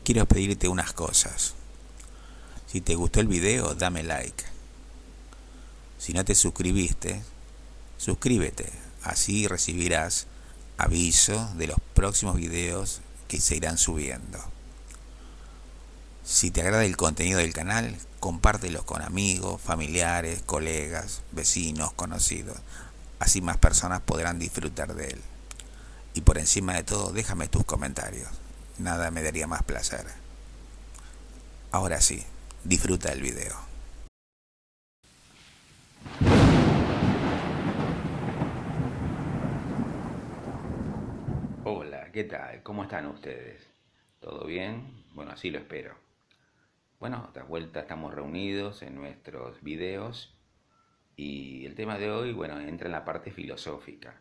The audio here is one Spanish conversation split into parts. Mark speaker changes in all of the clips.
Speaker 1: quiero pedirte unas cosas. Si te gustó el video, dame like. Si no te suscribiste, suscríbete. Así recibirás aviso de los próximos videos que se irán subiendo. Si te agrada el contenido del canal, compártelo con amigos, familiares, colegas, vecinos, conocidos. Así más personas podrán disfrutar de él. Y por encima de todo, déjame tus comentarios. Nada me daría más placer. Ahora sí, disfruta del video. Hola, ¿qué tal? ¿Cómo están ustedes? ¿Todo bien? Bueno, así lo espero. Bueno, de vuelta estamos reunidos en nuestros videos y el tema de hoy, bueno, entra en la parte filosófica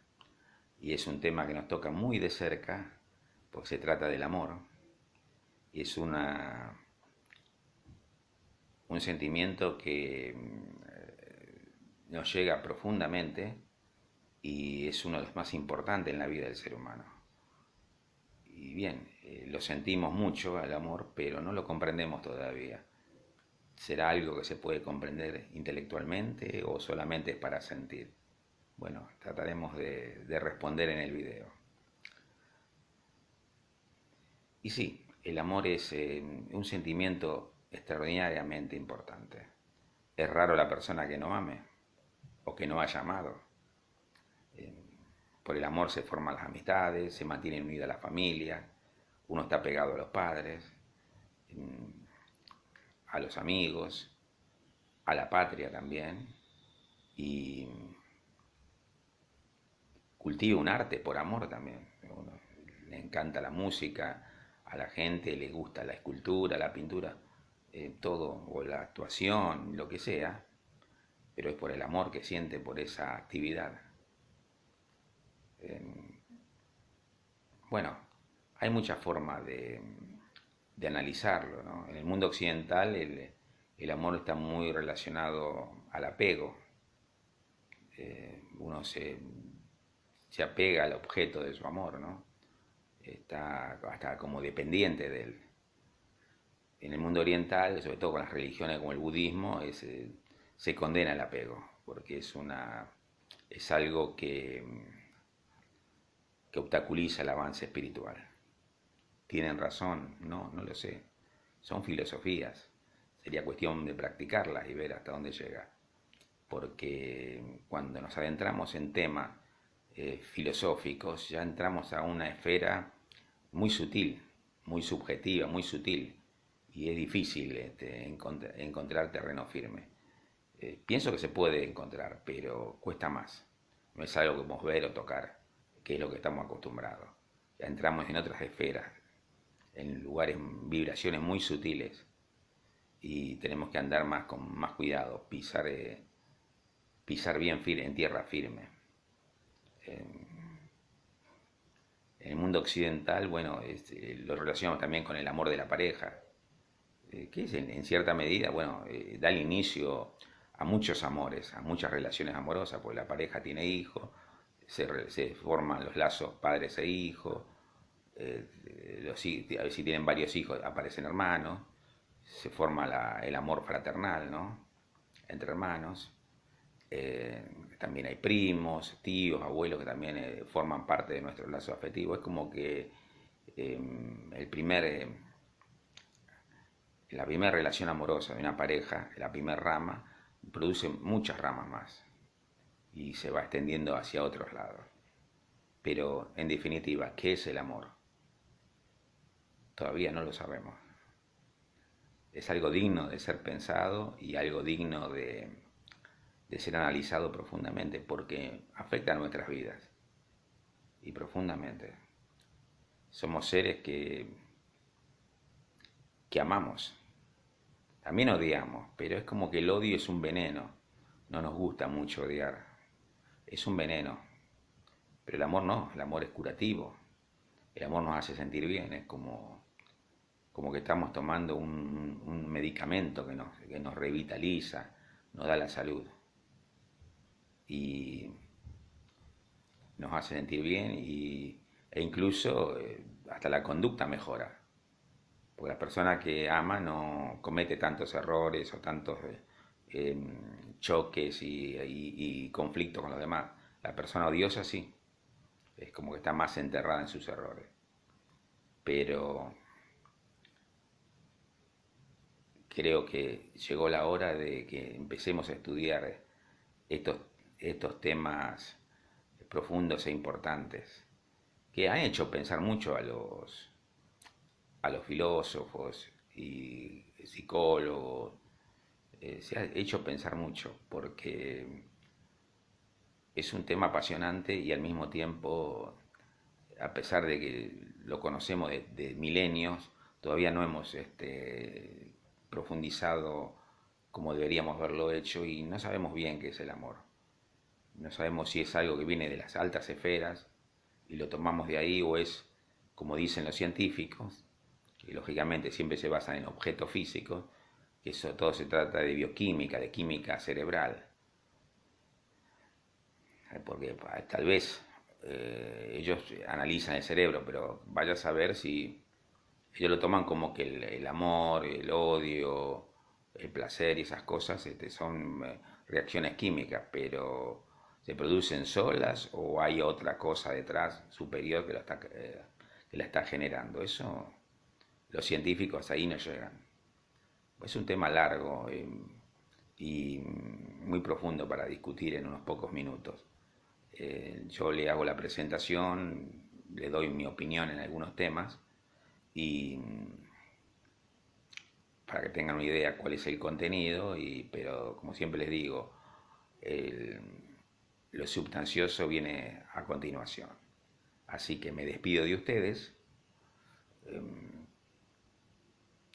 Speaker 1: y es un tema que nos toca muy de cerca porque se trata del amor y es un sentimiento que nos llega profundamente y es uno de los más importantes en la vida del ser humano. Y bien, lo sentimos mucho al amor, pero no lo comprendemos todavía. ¿Será algo que se puede comprender intelectualmente o solamente es para sentir? Bueno, trataremos de responder en el video. Y sí, el amor es un sentimiento extraordinariamente importante. Es raro la persona que no ame o que no haya amado. Por el amor se forman las amistades, se mantiene unida la familia, uno está pegado a los padres, a los amigos, a la patria también, y cultiva un arte por amor también. Uno, le encanta la música, a la gente le gusta la escultura, la pintura, todo, o la actuación, lo que sea, pero es por el amor que siente por esa actividad. Bueno, hay muchas formas de analizarlo, ¿no? En el mundo occidental el amor está muy relacionado al apego. Uno se apega al objeto de su amor, ¿no? Está hasta como dependiente de él. En el mundo oriental, sobre todo con las religiones como el budismo, se condena el apego, porque es algo que obstaculiza el avance espiritual. ¿Tienen razón? No, no lo sé. Son filosofías. Sería cuestión de practicarlas y ver hasta dónde llega. Porque cuando nos adentramos en temas filosóficos, ya entramos a una esfera muy sutil, muy subjetiva, muy sutil, y es difícil encontrar terreno firme. Pienso que se puede encontrar, pero cuesta más. No es algo que podemos ver o tocar, que es lo que estamos acostumbrados. Ya entramos en otras esferas, en lugares, vibraciones muy sutiles, y tenemos que andar más con más cuidado, pisar bien en tierra firme. En el mundo occidental, bueno, lo relacionamos también con el amor de la pareja, que es en cierta medida, bueno, da el inicio a muchos amores, a muchas relaciones amorosas, porque la pareja tiene hijos, se forman los lazos padres e hijos, si tienen varios hijos aparecen hermanos, se forma el amor fraternal, ¿no? Entre hermanos. También hay primos, tíos, abuelos que también forman parte de nuestro lazo afectivo. Es como que el primer, la primera relación amorosa de una pareja, la primera rama, produce muchas ramas más y se va extendiendo hacia otros lados. Pero en definitiva, ¿qué es el amor? Todavía no lo sabemos. Es algo digno de ser pensado y algo digno de ser analizado profundamente porque afecta a nuestras vidas y profundamente. Somos seres que amamos, también odiamos, pero es como que el odio es un veneno, no nos gusta mucho odiar, es un veneno, pero el amor no, el amor es curativo, el amor nos hace sentir bien, es como que estamos tomando un medicamento que nos revitaliza, nos da la salud y nos hace sentir bien e incluso hasta la conducta mejora, Porque la persona que ama no comete tantos errores o tantos choques y conflictos con los demás. La persona odiosa sí, es como que está más enterrada en sus errores. Pero creo que llegó la hora de que empecemos a estudiar estos temas profundos e importantes que han hecho pensar mucho a los filósofos y psicólogos. Se ha hecho pensar mucho porque es un tema apasionante y al mismo tiempo, a pesar de que lo conocemos de milenios, todavía no hemos profundizado como deberíamos haberlo hecho y no sabemos bien qué es el amor. No sabemos si es algo que viene de las altas esferas y lo tomamos de ahí, o es, como dicen los científicos, que lógicamente siempre se basan en objetos físicos, que eso todo se trata de bioquímica, de química cerebral. Porque tal vez ellos analizan el cerebro, pero vaya a saber si ellos lo toman como que el amor, el odio, el placer y esas cosas son reacciones químicas, pero ¿se producen solas o hay otra cosa detrás superior que la está generando? Eso los científicos ahí no llegan. Es un tema largo y muy profundo para discutir en unos pocos minutos. Yo le hago la presentación, le doy mi opinión en algunos temas y para que tengan una idea cuál es el contenido, pero como siempre les digo, lo sustancioso viene a continuación. Así que me despido de ustedes.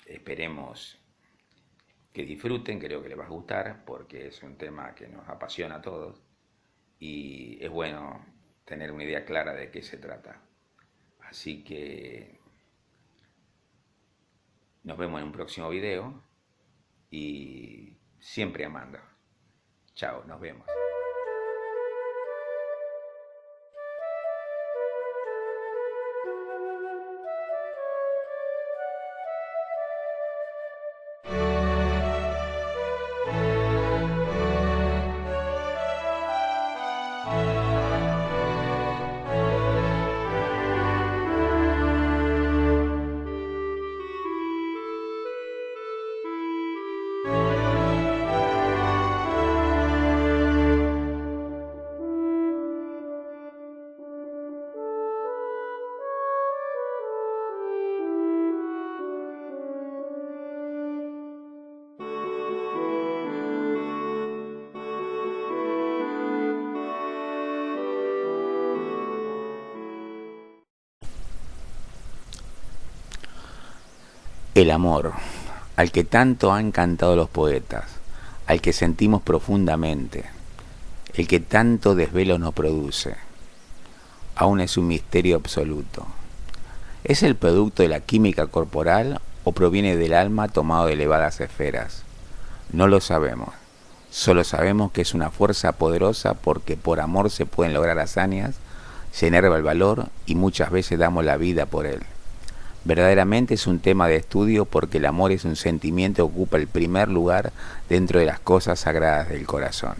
Speaker 1: Esperemos que disfruten, creo que les va a gustar porque es un tema que nos apasiona a todos y es bueno tener una idea clara de qué se trata. Así que nos vemos en un próximo video y siempre amando. Chao, nos vemos. El amor, al que tanto han cantado los poetas, al que sentimos profundamente, el que tanto desvelo nos produce, aún es un misterio absoluto. ¿Es el producto de la química corporal o proviene del alma tomado de elevadas esferas? No lo sabemos, solo sabemos que es una fuerza poderosa porque por amor se pueden lograr hazañas, se enerva el valor y muchas veces damos la vida por él. Verdaderamente es un tema de estudio porque el amor es un sentimiento que ocupa el primer lugar dentro de las cosas sagradas del corazón.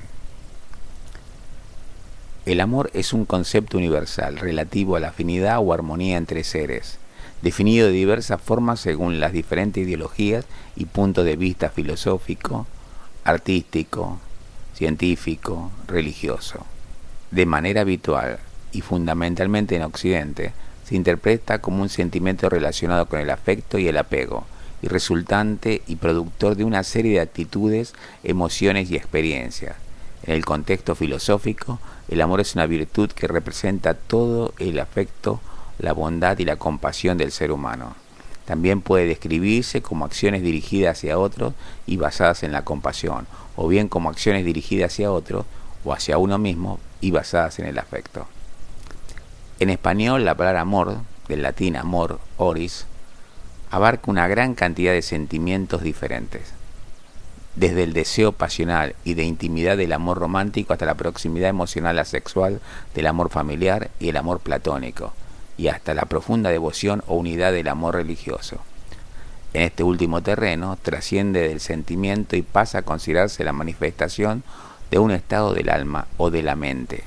Speaker 1: El amor es un concepto universal relativo a la afinidad o armonía entre seres, definido de diversas formas según las diferentes ideologías y puntos de vista filosófico, artístico, científico, religioso. De manera habitual y fundamentalmente en Occidente, se interpreta como un sentimiento relacionado con el afecto y el apego, y resultante y productor de una serie de actitudes, emociones y experiencias. En el contexto filosófico, el amor es una virtud que representa todo el afecto, la bondad y la compasión del ser humano. También puede describirse como acciones dirigidas hacia otros y basadas en la compasión, o bien como acciones dirigidas hacia otros o hacia uno mismo y basadas en el afecto. En español, la palabra amor, del latín amor, oris, abarca una gran cantidad de sentimientos diferentes, desde el deseo pasional y de intimidad del amor romántico hasta la proximidad emocional asexual del amor familiar y el amor platónico, y hasta la profunda devoción o unidad del amor religioso. En este último terreno trasciende del sentimiento y pasa a considerarse la manifestación de un estado del alma o de la mente,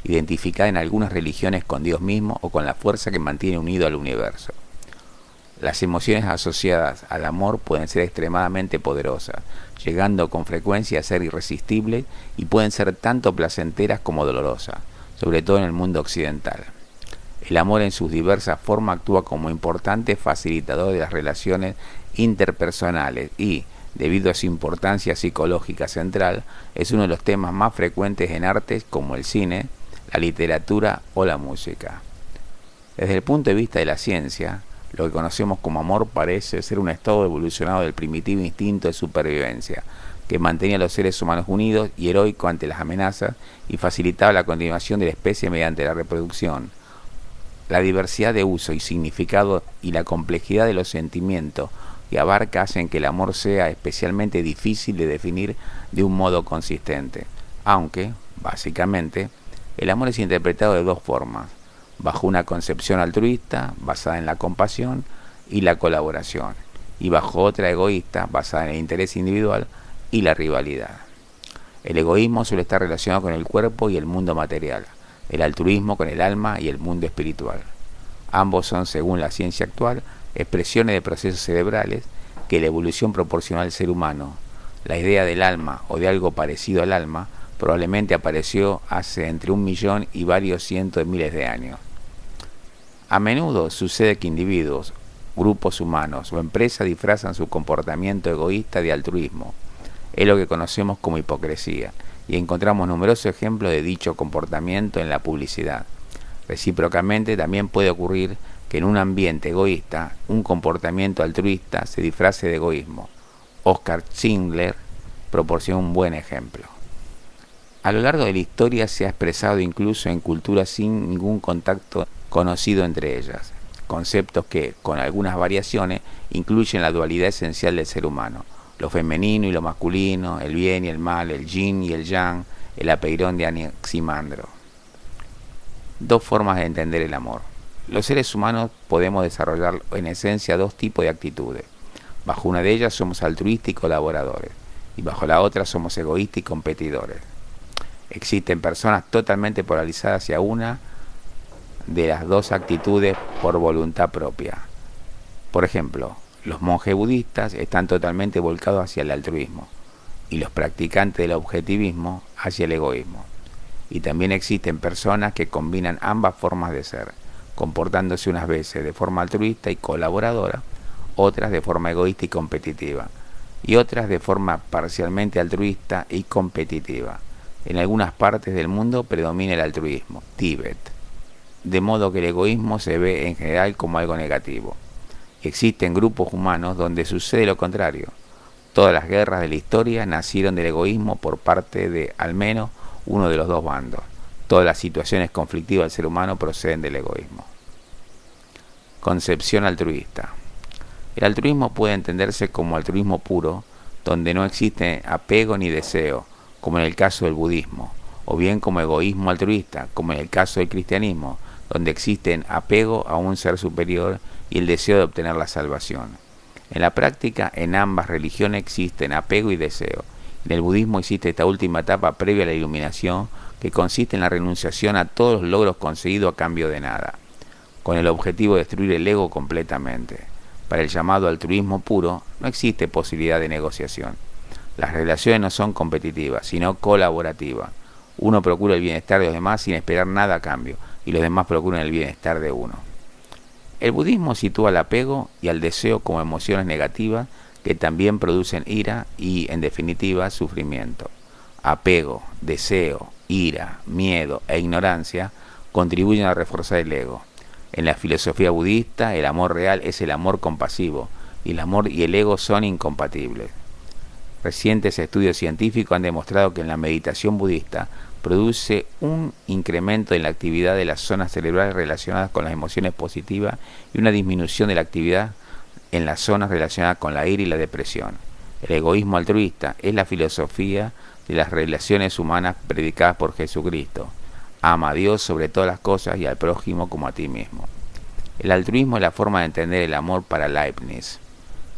Speaker 1: identificada en algunas religiones con Dios mismo o con la fuerza que mantiene unido al universo. Las emociones asociadas al amor pueden ser extremadamente poderosas, llegando con frecuencia a ser irresistibles y pueden ser tanto placenteras como dolorosas, sobre todo en el mundo occidental. El amor en sus diversas formas actúa como importante facilitador de las relaciones interpersonales y, debido a su importancia psicológica central, es uno de los temas más frecuentes en artes como el cine, la literatura o la música. Desde el punto de vista de la ciencia, lo que conocemos como amor parece ser un estado evolucionado del primitivo instinto de supervivencia, que mantenía a los seres humanos unidos y heroicos ante las amenazas y facilitaba la continuación de la especie mediante la reproducción. La diversidad de uso y significado y la complejidad de los sentimientos que abarca hacen que el amor sea especialmente difícil de definir de un modo consistente, aunque, básicamente, el amor es interpretado de dos formas: bajo una concepción altruista, basada en la compasión y la colaboración, y bajo otra egoísta, basada en el interés individual y la rivalidad. El egoísmo suele estar relacionado con el cuerpo y el mundo material, el altruismo con el alma y el mundo espiritual. Ambos son, según la ciencia actual, expresiones de procesos cerebrales que la evolución proporcionó al ser humano. La idea del alma o de algo parecido al alma probablemente apareció hace entre 1 millón y varios cientos de miles de años. A menudo sucede que individuos, grupos humanos o empresas disfrazan su comportamiento egoísta de altruismo. Es lo que conocemos como hipocresía, y encontramos numerosos ejemplos de dicho comportamiento en la publicidad. Recíprocamente, también puede ocurrir que en un ambiente egoísta, un comportamiento altruista se disfrace de egoísmo. Oskar Schindler proporciona un buen ejemplo. A lo largo de la historia se ha expresado incluso en culturas sin ningún contacto conocido entre ellas, conceptos que, con algunas variaciones, incluyen la dualidad esencial del ser humano, lo femenino y lo masculino, el bien y el mal, el yin y el yang, el apeirón de Anaximandro. Dos formas de entender el amor. Los seres humanos podemos desarrollar en esencia dos tipos de actitudes. Bajo una de ellas somos altruistas y colaboradores, y bajo la otra somos egoístas y competidores. Existen personas totalmente polarizadas hacia una de las dos actitudes por voluntad propia. Por ejemplo, los monjes budistas están totalmente volcados hacia el altruismo y los practicantes del objetivismo hacia el egoísmo. Y también existen personas que combinan ambas formas de ser, comportándose unas veces de forma altruista y colaboradora, otras de forma egoísta y competitiva, y otras de forma parcialmente altruista y competitiva. En algunas partes del mundo predomina el altruismo, Tíbet, de modo que el egoísmo se ve en general como algo negativo. Existen grupos humanos donde sucede lo contrario. Todas las guerras de la historia nacieron del egoísmo por parte de al menos uno de los dos bandos. Todas las situaciones conflictivas del ser humano proceden del egoísmo. Concepción altruista. El altruismo puede entenderse como altruismo puro, donde no existe apego ni deseo, como en el caso del budismo, o bien como egoísmo altruista, como en el caso del cristianismo, donde existen apego a un ser superior y el deseo de obtener la salvación. En la práctica, en ambas religiones existen apego y deseo. En el budismo existe esta última etapa previa a la iluminación, que consiste en la renunciación a todos los logros conseguidos a cambio de nada, con el objetivo de destruir el ego completamente. Para el llamado altruismo puro, no existe posibilidad de negociación. Las relaciones no son competitivas, sino colaborativas. Uno procura el bienestar de los demás sin esperar nada a cambio, y los demás procuran el bienestar de uno. El budismo sitúa al apego y al deseo como emociones negativas que también producen ira y, en definitiva, sufrimiento. Apego, deseo, ira, miedo e ignorancia contribuyen a reforzar el ego. En la filosofía budista, el amor real es el amor compasivo, y el amor y el ego son incompatibles. Recientes estudios científicos han demostrado que en la meditación budista produce un incremento en la actividad de las zonas cerebrales relacionadas con las emociones positivas y una disminución de la actividad en las zonas relacionadas con la ira y la depresión. El egoísmo altruista es la filosofía de las relaciones humanas predicadas por Jesucristo. Ama a Dios sobre todas las cosas y al prójimo como a ti mismo. El altruismo es la forma de entender el amor para Leibniz.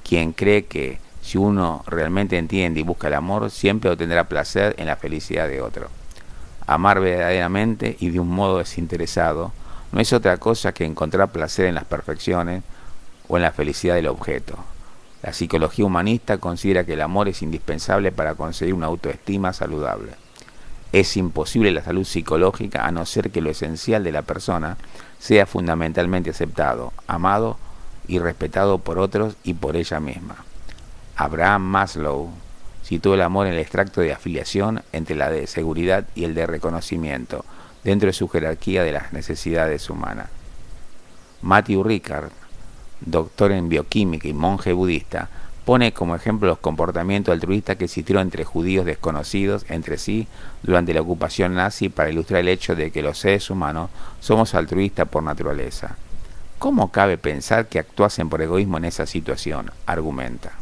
Speaker 1: quien cree que si uno realmente entiende y busca el amor, siempre obtendrá placer en la felicidad de otro. Amar verdaderamente y de un modo desinteresado no es otra cosa que encontrar placer en las perfecciones o en la felicidad del objeto. La psicología humanista considera que el amor es indispensable para conseguir una autoestima saludable. Es imposible la salud psicológica a no ser que lo esencial de la persona sea fundamentalmente aceptado, amado y respetado por otros y por ella misma. Abraham Maslow situó el amor en el extracto de afiliación entre la de seguridad y el de reconocimiento, dentro de su jerarquía de las necesidades humanas. Matthew Ricard, doctor en bioquímica y monje budista, pone como ejemplo los comportamientos altruistas que existieron entre judíos desconocidos entre sí durante la ocupación nazi para ilustrar el hecho de que los seres humanos somos altruistas por naturaleza. ¿Cómo cabe pensar que actuasen por egoísmo en esa situación?, argumenta.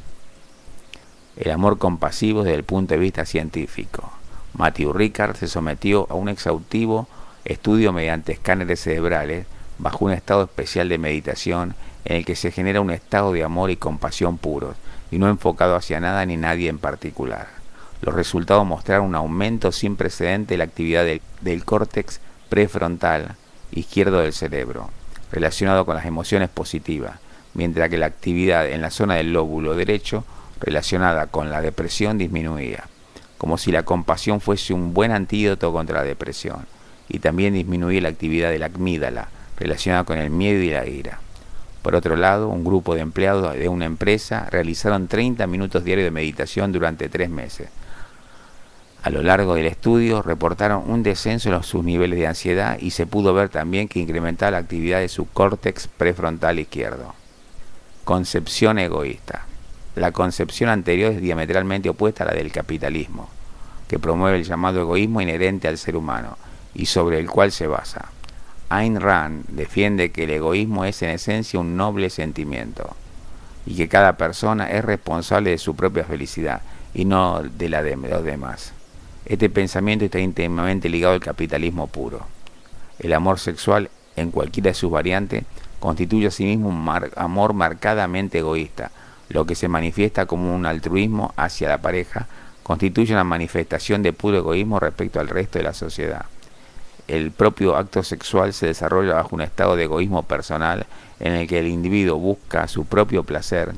Speaker 1: El amor compasivo desde el punto de vista científico. Matthew Ricard se sometió a un exhaustivo estudio mediante escáneres cerebrales bajo un estado especial de meditación en el que se genera un estado de amor y compasión puros y no enfocado hacia nada ni nadie en particular. Los resultados mostraron un aumento sin precedente de la actividad del córtex prefrontal izquierdo del cerebro, relacionado con las emociones positivas, mientras que la actividad en la zona del lóbulo derecho relacionada con la depresión disminuía, como si la compasión fuese un buen antídoto contra la depresión, y también disminuía la actividad de la amígdala, relacionada con el miedo y la ira. Por otro lado, un grupo de empleados de una empresa realizaron 30 minutos diarios de meditación durante 3 meses. A lo largo del estudio reportaron un descenso en sus niveles de ansiedad y se pudo ver también que incrementaba la actividad de su córtex prefrontal izquierdo. Concepción egoísta. La concepción anterior es diametralmente opuesta a la del capitalismo, que promueve el llamado egoísmo inherente al ser humano y sobre el cual se basa. Ayn Rand defiende que el egoísmo es en esencia un noble sentimiento y que cada persona es responsable de su propia felicidad y no de la de los demás. Este pensamiento está íntimamente ligado al capitalismo puro. El amor sexual, en cualquiera de sus variantes, constituye asimismo un amor marcadamente egoísta. Lo que se manifiesta como un altruismo hacia la pareja constituye una manifestación de puro egoísmo respecto al resto de la sociedad. El propio acto sexual se desarrolla bajo un estado de egoísmo personal en el que el individuo busca su propio placer,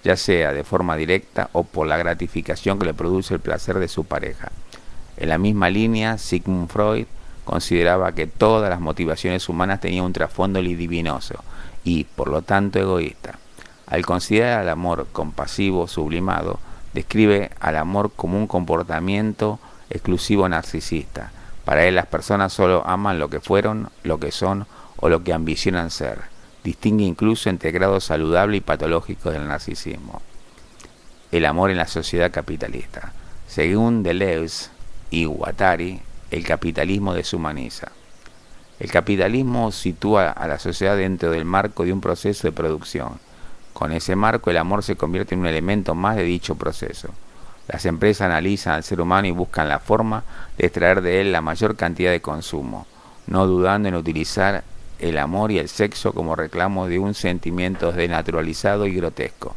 Speaker 1: ya sea de forma directa o por la gratificación que le produce el placer de su pareja. En la misma línea, Sigmund Freud consideraba que todas las motivaciones humanas tenían un trasfondo libidinoso y, por lo tanto, egoísta. Al considerar al amor compasivo sublimado, describe al amor como un comportamiento exclusivo narcisista. Para él las personas solo aman lo que fueron, lo que son o lo que ambicionan ser. Distingue incluso entre grados saludables y patológicos del narcisismo. El amor en la sociedad capitalista. Según Deleuze y Guattari, el capitalismo deshumaniza. El capitalismo sitúa a la sociedad dentro del marco de un proceso de producción. Con ese marco el amor se convierte en un elemento más de dicho proceso. Las empresas analizan al ser humano y buscan la forma de extraer de él la mayor cantidad de consumo, no dudando en utilizar el amor y el sexo como reclamo de un sentimiento desnaturalizado y grotesco.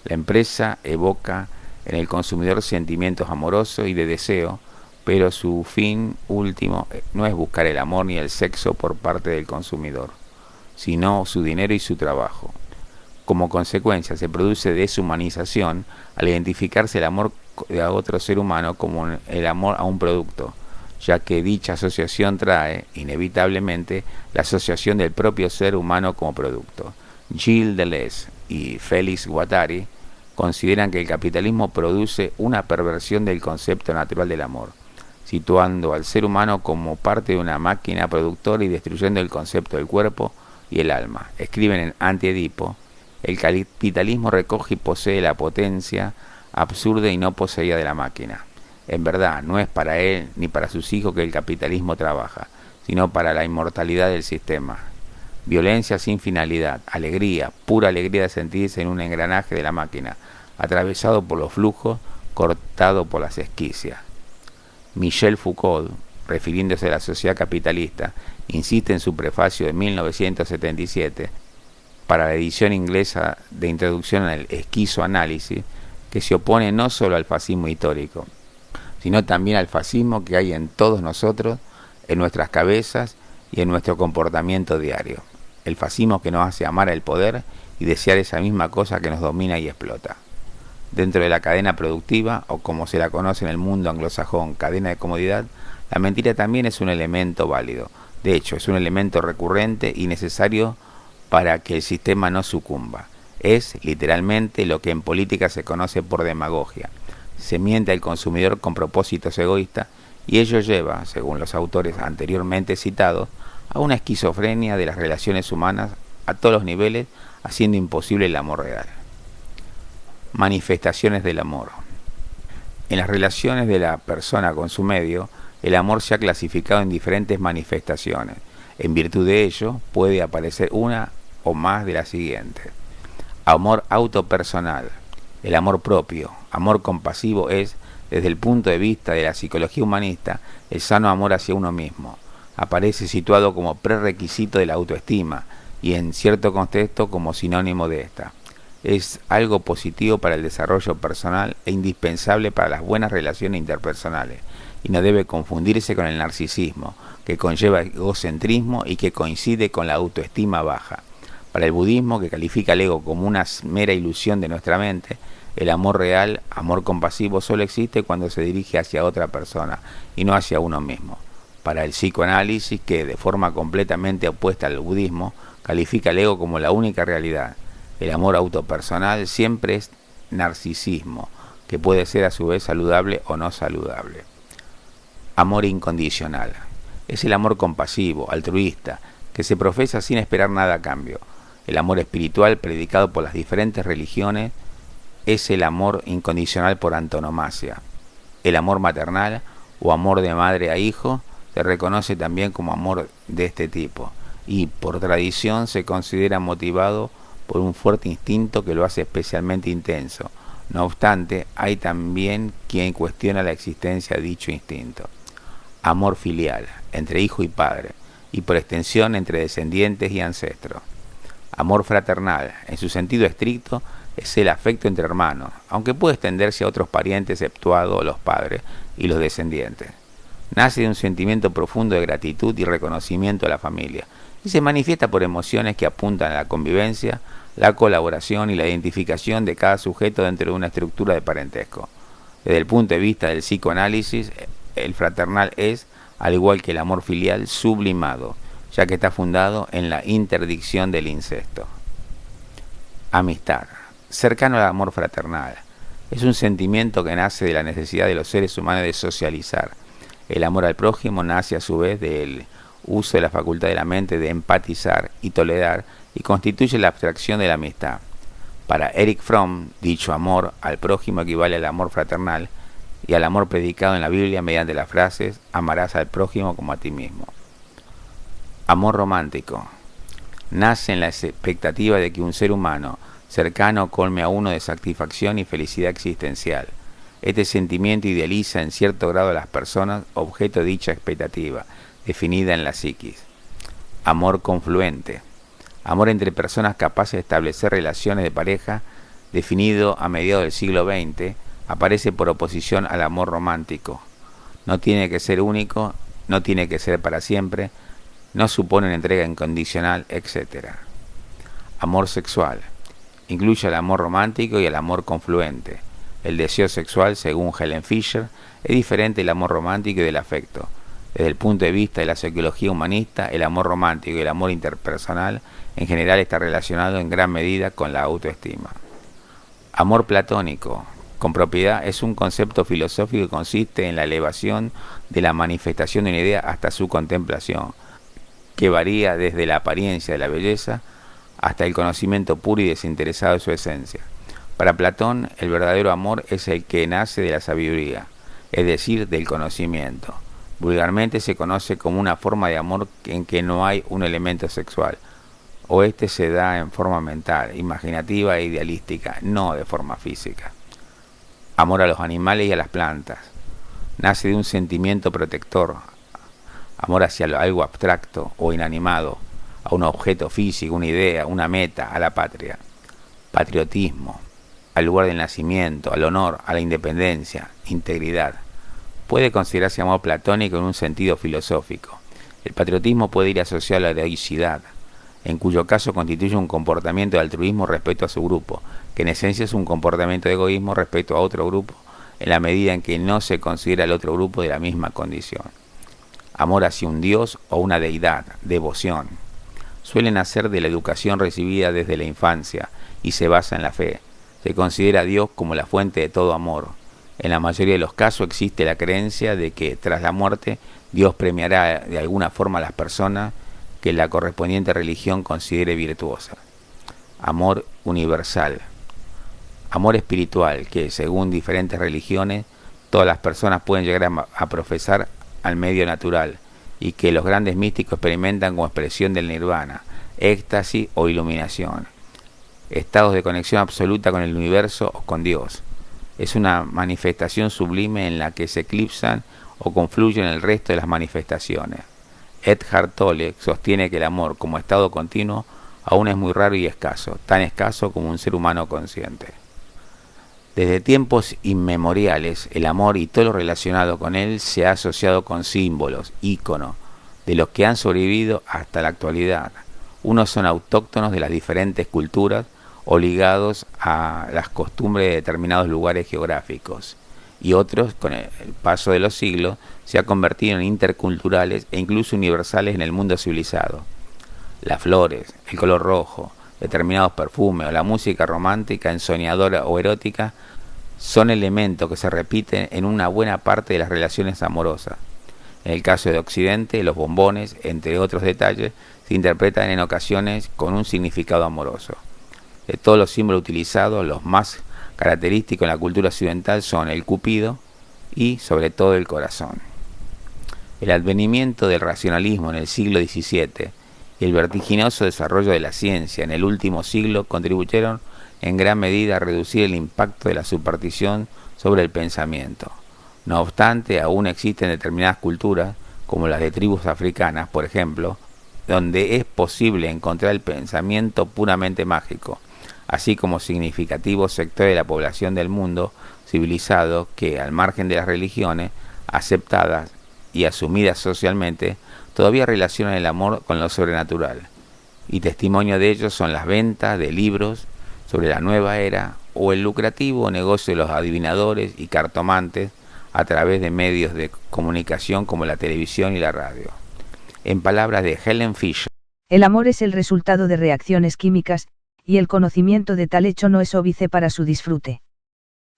Speaker 1: La empresa evoca en el consumidor sentimientos amorosos y de deseo, pero su fin último no es buscar el amor ni el sexo por parte del consumidor, sino su dinero y su trabajo. Como consecuencia, se produce deshumanización al identificarse el amor a otro ser humano como el amor a un producto, ya que dicha asociación trae, inevitablemente, la asociación del propio ser humano como producto. Gilles Deleuze y Félix Guattari consideran que el capitalismo produce una perversión del concepto natural del amor, situando al ser humano como parte de una máquina productora y destruyendo el concepto del cuerpo y el alma. Escriben en Anti-Edipo: el capitalismo recoge y posee la potencia absurda y no poseída de la máquina. En verdad, no es para él ni para sus hijos que el capitalismo trabaja, sino para la inmortalidad del sistema. Violencia sin finalidad, alegría, pura alegría de sentirse en un engranaje de la máquina, atravesado por los flujos, cortado por las esquicias. Michel Foucault, refiriéndose a la sociedad capitalista, insiste en su prefacio de 1977 para la edición inglesa de Introducción al Esquizoanálisis, que se opone no solo al fascismo histórico, sino también al fascismo que hay en todos nosotros, en nuestras cabezas y en nuestro comportamiento diario. El fascismo que nos hace amar el poder y desear esa misma cosa que nos domina y explota. Dentro de la cadena productiva, o como se la conoce en el mundo anglosajón, cadena de comodidad, la mentira también es un elemento válido. De hecho, es un elemento recurrente y necesario para que el sistema no sucumba. Es, literalmente, lo que en política se conoce por demagogia. Se miente al consumidor con propósitos egoístas y ello lleva, según los autores anteriormente citados, a una esquizofrenia de las relaciones humanas a todos los niveles, haciendo imposible el amor real. Manifestaciones del amor. En las relaciones de la persona con su medio, el amor se ha clasificado en diferentes manifestaciones. En virtud de ello, puede aparecer una o más de las siguientes. Amor autopersonal. El amor propio, amor compasivo es, desde el punto de vista de la psicología humanista, el sano amor hacia uno mismo. Aparece situado como prerequisito de la autoestima y en cierto contexto como sinónimo de esta. Es algo positivo para el desarrollo personal e indispensable para las buenas relaciones interpersonales y no debe confundirse con el narcisismo, que conlleva egocentrismo y que coincide con la autoestima baja. Para el budismo, que califica el ego como una mera ilusión de nuestra mente, el amor real, amor compasivo, solo existe cuando se dirige hacia otra persona y no hacia uno mismo. Para el psicoanálisis, que de forma completamente opuesta al budismo, califica el ego como la única realidad. El amor autopersonal siempre es narcisismo, que puede ser a su vez saludable o no saludable. Amor incondicional. Es el amor compasivo, altruista, que se profesa sin esperar nada a cambio. El amor espiritual, predicado por las diferentes religiones, es el amor incondicional por antonomasia. El amor maternal, o amor de madre a hijo, se reconoce también como amor de este tipo, y por tradición se considera motivado por un fuerte instinto que lo hace especialmente intenso. No obstante, hay también quien cuestiona la existencia de dicho instinto. Amor filial, entre hijo y padre, y por extensión entre descendientes y ancestros. Amor fraternal, en su sentido estricto, es el afecto entre hermanos, aunque puede extenderse a otros parientes exceptuados los padres y los descendientes. Nace de un sentimiento profundo de gratitud y reconocimiento a la familia, y se manifiesta por emociones que apuntan a la convivencia, la colaboración y la identificación de cada sujeto dentro de una estructura de parentesco. Desde el punto de vista del psicoanálisis, el fraternal es, al igual que el amor filial, sublimado, ya que está fundado en la interdicción del incesto. Amistad. Cercano al amor fraternal. Es un sentimiento que nace de la necesidad de los seres humanos de socializar. El amor al prójimo nace a su vez del uso de la facultad de la mente de empatizar y tolerar y constituye la abstracción de la amistad. Para Erich Fromm, dicho amor al prójimo equivale al amor fraternal y al amor predicado en la Biblia mediante las frases amarás al prójimo como a ti mismo. Amor romántico. Nace en la expectativa de que un ser humano cercano colme a uno de satisfacción y felicidad existencial. Este sentimiento idealiza en cierto grado a las personas objeto de dicha expectativa, definida en la psiquis. Amor confluente. Amor entre personas capaces de establecer relaciones de pareja, definido a mediados del siglo XX, aparece por oposición al amor romántico. No tiene que ser único, no tiene que ser para siempre, no supone una entrega incondicional, etc. Amor sexual. Incluye el amor romántico y el amor confluente. El deseo sexual, según Helen Fisher, es diferente del amor romántico y del afecto. Desde el punto de vista de la psicología humanista, el amor romántico y el amor interpersonal en general está relacionado en gran medida con la autoestima. Amor platónico, con propiedad, es un concepto filosófico que consiste en la elevación de la manifestación de una idea hasta su contemplación, que varía desde la apariencia de la belleza hasta el conocimiento puro y desinteresado de su esencia. Para Platón, el verdadero amor es el que nace de la sabiduría, es decir, del conocimiento. Vulgarmente se conoce como una forma de amor en que no hay un elemento sexual, o este se da en forma mental, imaginativa e idealística, no de forma física. Amor a los animales y a las plantas. Nace de un sentimiento protector, amor hacia algo abstracto o inanimado, a un objeto físico, una idea, una meta, a la patria. Patriotismo, al lugar del nacimiento, al honor, a la independencia, integridad. Puede considerarse amor platónico en un sentido filosófico. El patriotismo puede ir asociado a la heroicidad, en cuyo caso constituye un comportamiento de altruismo respecto a su grupo, que en esencia es un comportamiento de egoísmo respecto a otro grupo, en la medida en que no se considera el otro grupo de la misma condición. Amor hacia un dios o una deidad, devoción. Suele nacer de la educación recibida desde la infancia y se basa en la fe. Se considera a Dios como la fuente de todo amor. En la mayoría de los casos existe la creencia de que tras la muerte Dios premiará de alguna forma a las personas que la correspondiente religión considere virtuosa. Amor universal. Amor espiritual que, según diferentes religiones, todas las personas pueden llegar a profesar al medio natural y que los grandes místicos experimentan como expresión del nirvana, éxtasis o iluminación. Estados de conexión absoluta con el universo o con Dios. Es una manifestación sublime en la que se eclipsan o confluyen el resto de las manifestaciones. Eckhart Tolle sostiene que el amor como estado continuo aún es muy raro y escaso, tan escaso como un ser humano consciente. Desde tiempos inmemoriales, el amor y todo lo relacionado con él se ha asociado con símbolos, íconos, de los que han sobrevivido hasta la actualidad. Unos son autóctonos de las diferentes culturas o ligados a las costumbres de determinados lugares geográficos, y otros, con el paso de los siglos, se han convertido en interculturales e incluso universales en el mundo civilizado. Las flores, el color rojo, determinados perfumes o la música romántica, ensoñadora o erótica son elementos que se repiten en una buena parte de las relaciones amorosas. En el caso de Occidente, los bombones, entre otros detalles, se interpretan en ocasiones con un significado amoroso. De todos los símbolos utilizados, los más característicos en la cultura occidental son el cupido y, sobre todo, el corazón. El advenimiento del racionalismo en el siglo XVII y el vertiginoso desarrollo de la ciencia en el último siglo contribuyeron en gran medida a reducir el impacto de la superstición sobre el pensamiento. No obstante, aún existen determinadas culturas, como las de tribus africanas, por ejemplo, donde es posible encontrar el pensamiento puramente mágico, así como significativos sectores de la población del mundo civilizado que, al margen de las religiones aceptadas y asumidas socialmente, todavía relacionan el amor con lo sobrenatural. Y testimonio de ello son las ventas de libros sobre la nueva era o el lucrativo negocio de los adivinadores y cartomantes a través de medios de comunicación como la televisión y la radio. En palabras de Helen Fisher,
Speaker 2: el amor es el resultado de reacciones químicas, y el conocimiento de tal hecho no es óbice para su disfrute.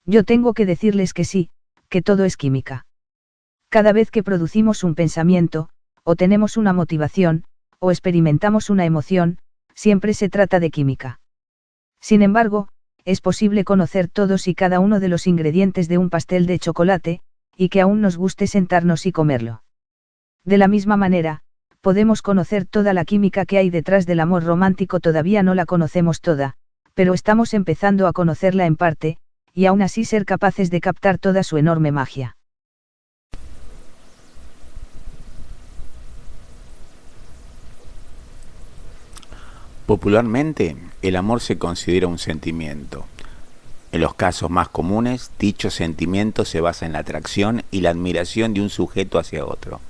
Speaker 2: Yo tengo que decirles que sí, que todo es química. Cada vez que producimos un pensamiento, o tenemos una motivación, o experimentamos una emoción, siempre se trata de química. Sin embargo, es posible conocer todos y cada uno de los ingredientes de un pastel de chocolate, y que aún nos guste sentarnos y comerlo. De la misma manera, podemos conocer toda la química que hay detrás del amor romántico, todavía no la conocemos toda, pero estamos empezando a conocerla en parte, y aún así ser capaces de captar toda su enorme magia.
Speaker 1: Popularmente, el amor se considera un sentimiento. En los casos más comunes, dicho sentimiento se basa en la atracción y la admiración de un sujeto hacia otro.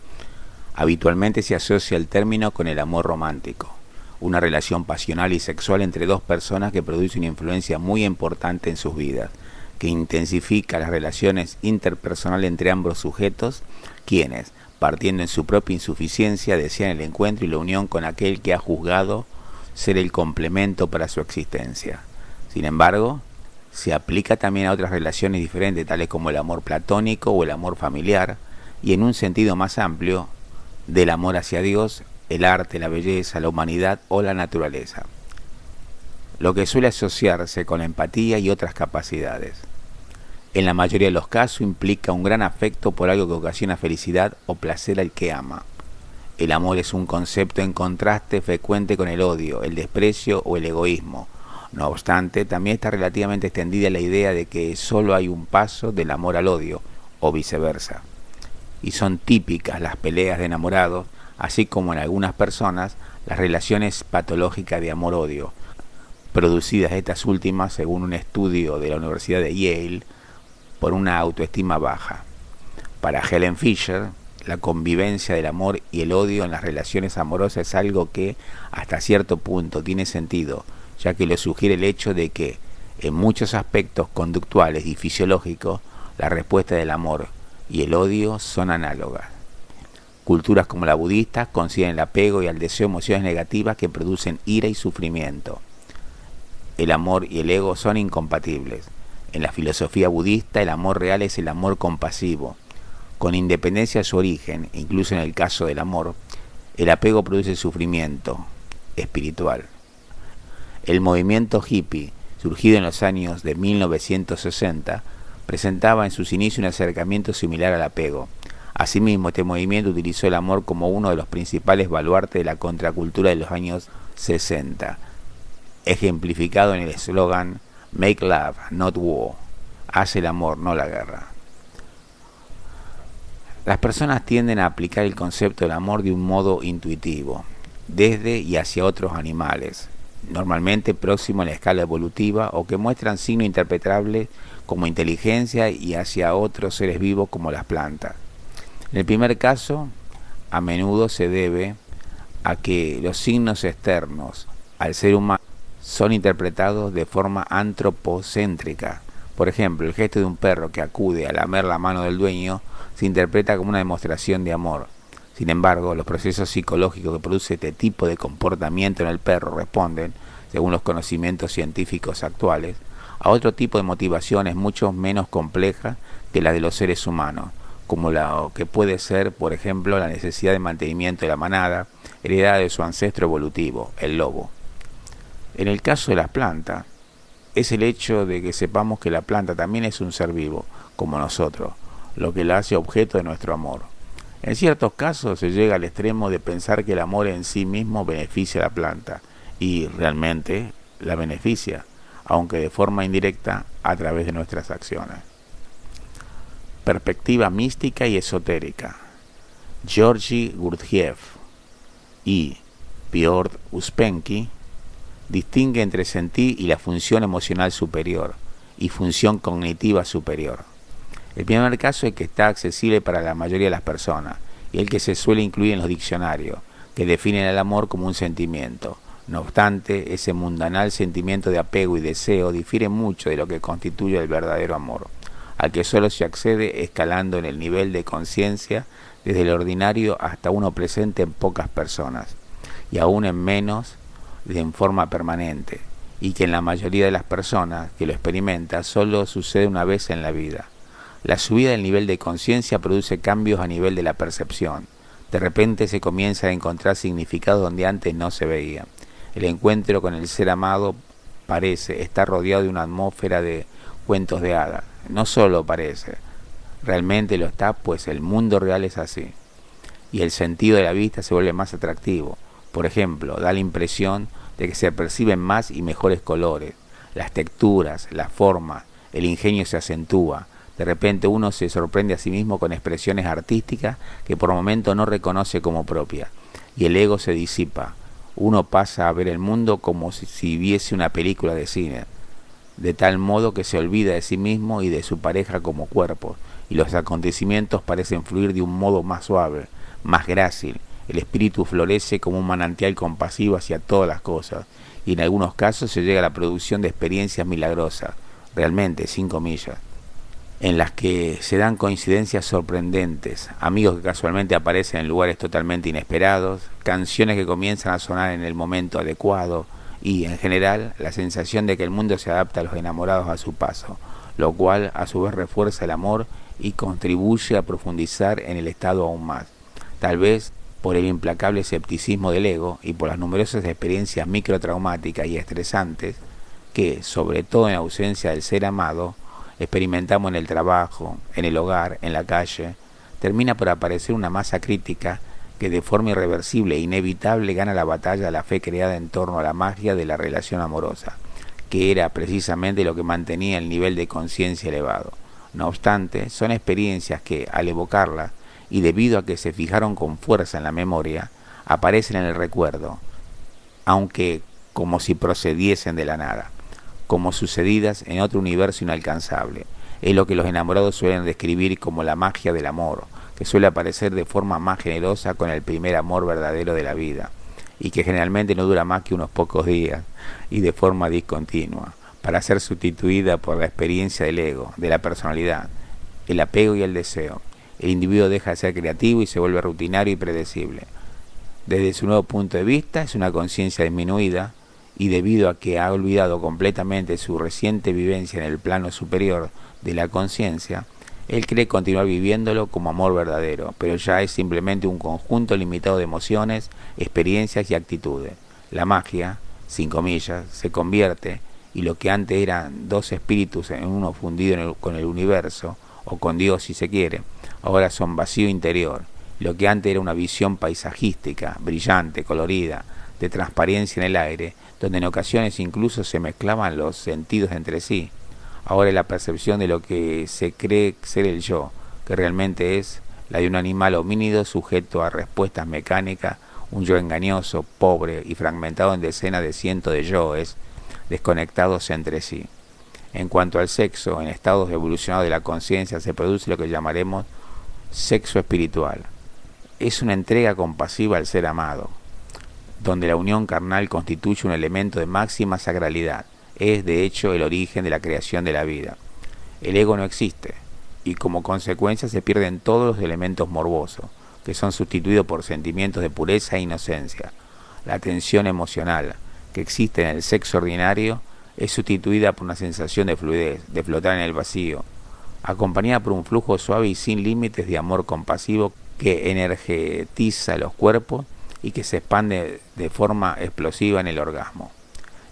Speaker 1: Habitualmente se asocia el término con el amor romántico, una relación pasional y sexual entre dos personas que produce una influencia muy importante en sus vidas, que intensifica las relaciones interpersonales entre ambos sujetos, quienes, partiendo en su propia insuficiencia, desean el encuentro y la unión con aquel que ha juzgado ser el complemento para su existencia. Sin embargo, se aplica también a otras relaciones diferentes, tales como el amor platónico o el amor familiar, y en un sentido más amplio, del amor hacia Dios, el arte, la belleza, la humanidad o la naturaleza, lo que suele asociarse con la empatía y otras capacidades. En la mayoría de los casos implica un gran afecto por algo que ocasiona felicidad o placer al que ama. El amor es un concepto en contraste frecuente con el odio, el desprecio o el egoísmo. No obstante, también está relativamente extendida la idea de que solo hay un paso del amor al odio, o viceversa. Y son típicas las peleas de enamorados, así como en algunas personas
Speaker 3: las relaciones patológicas de amor-odio, producidas estas últimas, según un estudio de la Universidad de Yale, por una autoestima baja. Para Helen Fisher, la convivencia del amor y el odio en las relaciones amorosas es algo que, hasta cierto punto, tiene sentido, ya que lo sugiere el hecho de que, en muchos aspectos conductuales y fisiológicos, la respuesta del amor y el odio son análogas. Culturas como la budista consideran el apego y el deseo emociones negativas que producen ira y sufrimiento. El amor y el ego son incompatibles. En la filosofía budista, el amor real es el amor compasivo. Con independencia de su origen, incluso en el caso del amor, el apego produce sufrimiento espiritual. El movimiento hippie, surgido en los años de 1960, presentaba en sus inicios un acercamiento similar al apego. Asimismo, este movimiento utilizó el amor como uno de los principales baluartes de la contracultura de los años 60, ejemplificado en el eslogan "Make love, not war", haz el amor, no la guerra. Las personas tienden a aplicar el concepto del amor de un modo intuitivo, desde y hacia otros animales, normalmente próximos en la escala evolutiva o que muestran signos interpretables como inteligencia, y hacia otros seres vivos como las plantas. En el primer caso, a menudo se debe a que los signos externos al ser humano son interpretados de forma antropocéntrica. Por ejemplo, el gesto de un perro que acude a lamer la mano del dueño se interpreta como una demostración de amor. Sin embargo, los procesos psicológicos que produce este tipo de comportamiento en el perro responden, según los conocimientos científicos actuales, a otro tipo de motivaciones mucho menos complejas que las de los seres humanos, como la que puede ser, por ejemplo, la necesidad de mantenimiento de la manada, heredada de su ancestro evolutivo, el lobo. En el caso de las plantas, es el hecho de que sepamos que la planta también es un ser vivo, como nosotros, lo que la hace objeto de nuestro amor. En ciertos casos se llega al extremo de pensar que el amor en sí mismo beneficia a la planta, y realmente la beneficia, aunque de forma indirecta a través de nuestras acciones. Perspectiva mística y esotérica. Georgi Gurdjieff y Piotr Uspensky distingue entre sentir y la función emocional superior y función cognitiva superior. El primer caso es que está accesible para la mayoría de las personas y el que se suele incluir en los diccionarios, que definen el amor como un sentimiento. No obstante, ese mundanal sentimiento de apego y deseo difiere mucho de lo que constituye el verdadero amor, al que solo se accede escalando en el nivel de conciencia desde el ordinario hasta uno presente en pocas personas, y aún en menos en forma permanente, y que en la mayoría de las personas que lo experimenta solo sucede una vez en la vida. La subida del nivel de conciencia produce cambios a nivel de la percepción. De repente se comienza a encontrar significados donde antes no se veía. El encuentro con el ser amado parece estar rodeado de una atmósfera de cuentos de hadas. No solo parece, realmente lo está, pues el mundo real es así. Y el sentido de la vista se vuelve más atractivo. Por ejemplo, da la impresión de que se perciben más y mejores colores, las texturas, las formas, el ingenio se acentúa. De repente uno se sorprende a sí mismo con expresiones artísticas que por momento no reconoce como propias, y el ego se disipa. Uno pasa a ver el mundo como si viese una película de cine, de tal modo que se olvida de sí mismo y de su pareja como cuerpo, y los acontecimientos parecen fluir de un modo más suave, más grácil. El espíritu florece como un manantial compasivo hacia todas las cosas, y en algunos casos se llega a la producción de experiencias milagrosas, realmente, sin comillas, en las que se dan coincidencias sorprendentes, amigos que casualmente aparecen en lugares totalmente inesperados, canciones que comienzan a sonar en el momento adecuado y, en general, la sensación de que el mundo se adapta a los enamorados a su paso, lo cual a su vez refuerza el amor y contribuye a profundizar en el estado aún más, tal vez por el implacable escepticismo del ego y por las numerosas experiencias microtraumáticas y estresantes que, sobre todo en ausencia del ser amado, experimentamos en el trabajo, en el hogar, en la calle. Termina por aparecer una masa crítica que de forma irreversible e inevitable gana la batalla a la fe creada en torno a la magia de la relación amorosa, que era precisamente lo que mantenía el nivel de conciencia elevado. No obstante, son experiencias que, al evocarlas, y debido a que se fijaron con fuerza en la memoria, aparecen en el recuerdo, aunque como si procediesen de la nada, como sucedidas en otro universo inalcanzable. Es lo que los enamorados suelen describir como la magia del amor, que suele aparecer de forma más generosa con el primer amor verdadero de la vida, y que generalmente no dura más que unos pocos días y de forma discontinua, para ser sustituida por la experiencia del ego, de la personalidad, el apego y el deseo. El individuo deja de ser creativo y se vuelve rutinario y predecible. Desde su nuevo punto de vista es una conciencia disminuida, y debido a que ha olvidado completamente su reciente vivencia en el plano superior de la conciencia, él cree continuar viviéndolo como amor verdadero, pero ya es simplemente un conjunto limitado de emociones, experiencias y actitudes. La magia, sin comillas, se convierte, y lo que antes eran dos espíritus en uno fundido con el universo, o con Dios si se quiere, ahora son vacío interior. Lo que antes era una visión paisajística, brillante, colorida, de transparencia en el aire, donde en ocasiones incluso se mezclaban los sentidos entre sí, ahora es la percepción de lo que se cree ser el yo, que realmente es la de un animal homínido sujeto a respuestas mecánicas, un yo engañoso, pobre y fragmentado en decenas de cientos de yoes, desconectados entre sí. En cuanto al sexo, en estados evolucionados de la conciencia se produce lo que llamaremos sexo espiritual. Es una entrega compasiva al ser amado, donde la unión carnal constituye un elemento de máxima sacralidad. Es, de hecho, el origen de la creación de la vida. El ego no existe, y como consecuencia se pierden todos los elementos morbosos, que son sustituidos por sentimientos de pureza e inocencia. La tensión emocional que existe en el sexo ordinario es sustituida por una sensación de fluidez, de flotar en el vacío, acompañada por un flujo suave y sin límites de amor compasivo que energetiza los cuerpos y que se expande de forma explosiva en el orgasmo.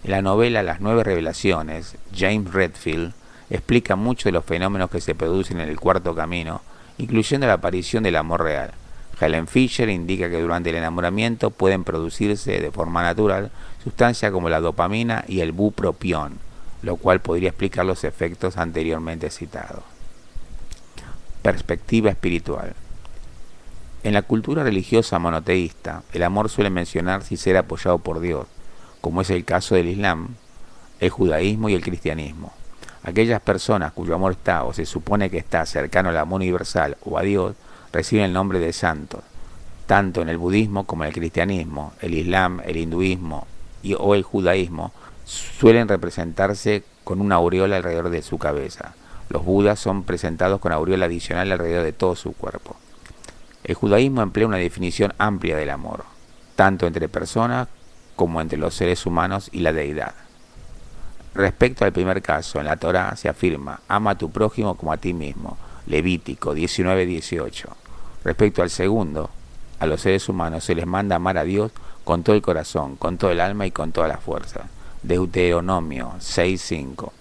Speaker 3: En la novela Las 9 Revelaciones, James Redfield explica mucho de los fenómenos que se producen en el cuarto camino, incluyendo la aparición del amor real. Helen Fisher indica que durante el enamoramiento pueden producirse de forma natural sustancias como la dopamina y el bupropión, lo cual podría explicar los efectos anteriormente citados. Perspectiva espiritual. En la cultura religiosa monoteísta, el amor suele mencionarse y ser apoyado por Dios, como es el caso del Islam, el judaísmo y el cristianismo. Aquellas personas cuyo amor está o se supone que está cercano al amor universal o a Dios, reciben el nombre de santos. Tanto en el budismo como en el cristianismo, el Islam, el hinduismo o el judaísmo suelen representarse con una aureola alrededor de su cabeza. Los budas son presentados con aureola adicional alrededor de todo su cuerpo. El judaísmo emplea una definición amplia del amor, tanto entre personas como entre los seres humanos y la deidad. Respecto al primer caso, en la Torá se afirma: ama a tu prójimo como a ti mismo, Levítico 19:18. Respecto al segundo, a los seres humanos se les manda amar a Dios con todo el corazón, con todo el alma y con toda la fuerza, Deuteronomio 6:5.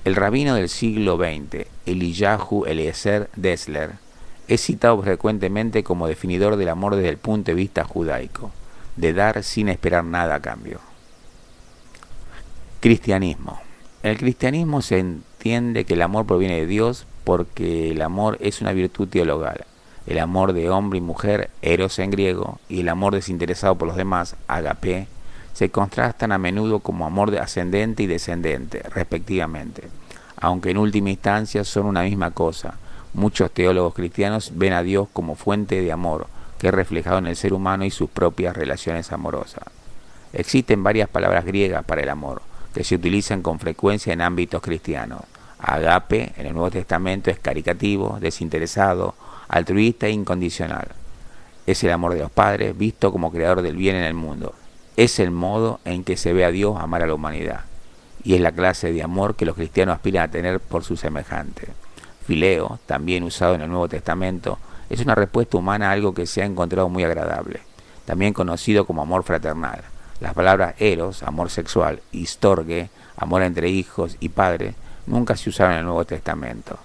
Speaker 3: El rabino del siglo XX, Eliyahu Eliezer Dessler, es citado frecuentemente como definidor del amor desde el punto de vista judaico, de dar sin esperar nada a cambio. Cristianismo. En el cristianismo se entiende que el amor proviene de Dios porque el amor es una virtud teologal. El amor de hombre y mujer, eros en griego, y el amor desinteresado por los demás, agape, se contrastan a menudo como amor ascendente y descendente, respectivamente, aunque en última instancia son una misma cosa. Muchos teólogos cristianos ven a Dios como fuente de amor, que es reflejado en el ser humano y sus propias relaciones amorosas. Existen varias palabras griegas para el amor, que se utilizan con frecuencia en ámbitos cristianos. Agape, en el Nuevo Testamento, es caritativo, desinteresado, altruista e incondicional. Es el amor de los padres, visto como creador del bien en el mundo. Es el modo en que se ve a Dios amar a la humanidad, y es la clase de amor que los cristianos aspiran a tener por sus semejantes. Fileo, también usado en el Nuevo Testamento, es una respuesta humana a algo que se ha encontrado muy agradable, también conocido como amor fraternal. Las palabras eros, amor sexual, y storge, amor entre hijos y padres, nunca se usaron en el Nuevo Testamento.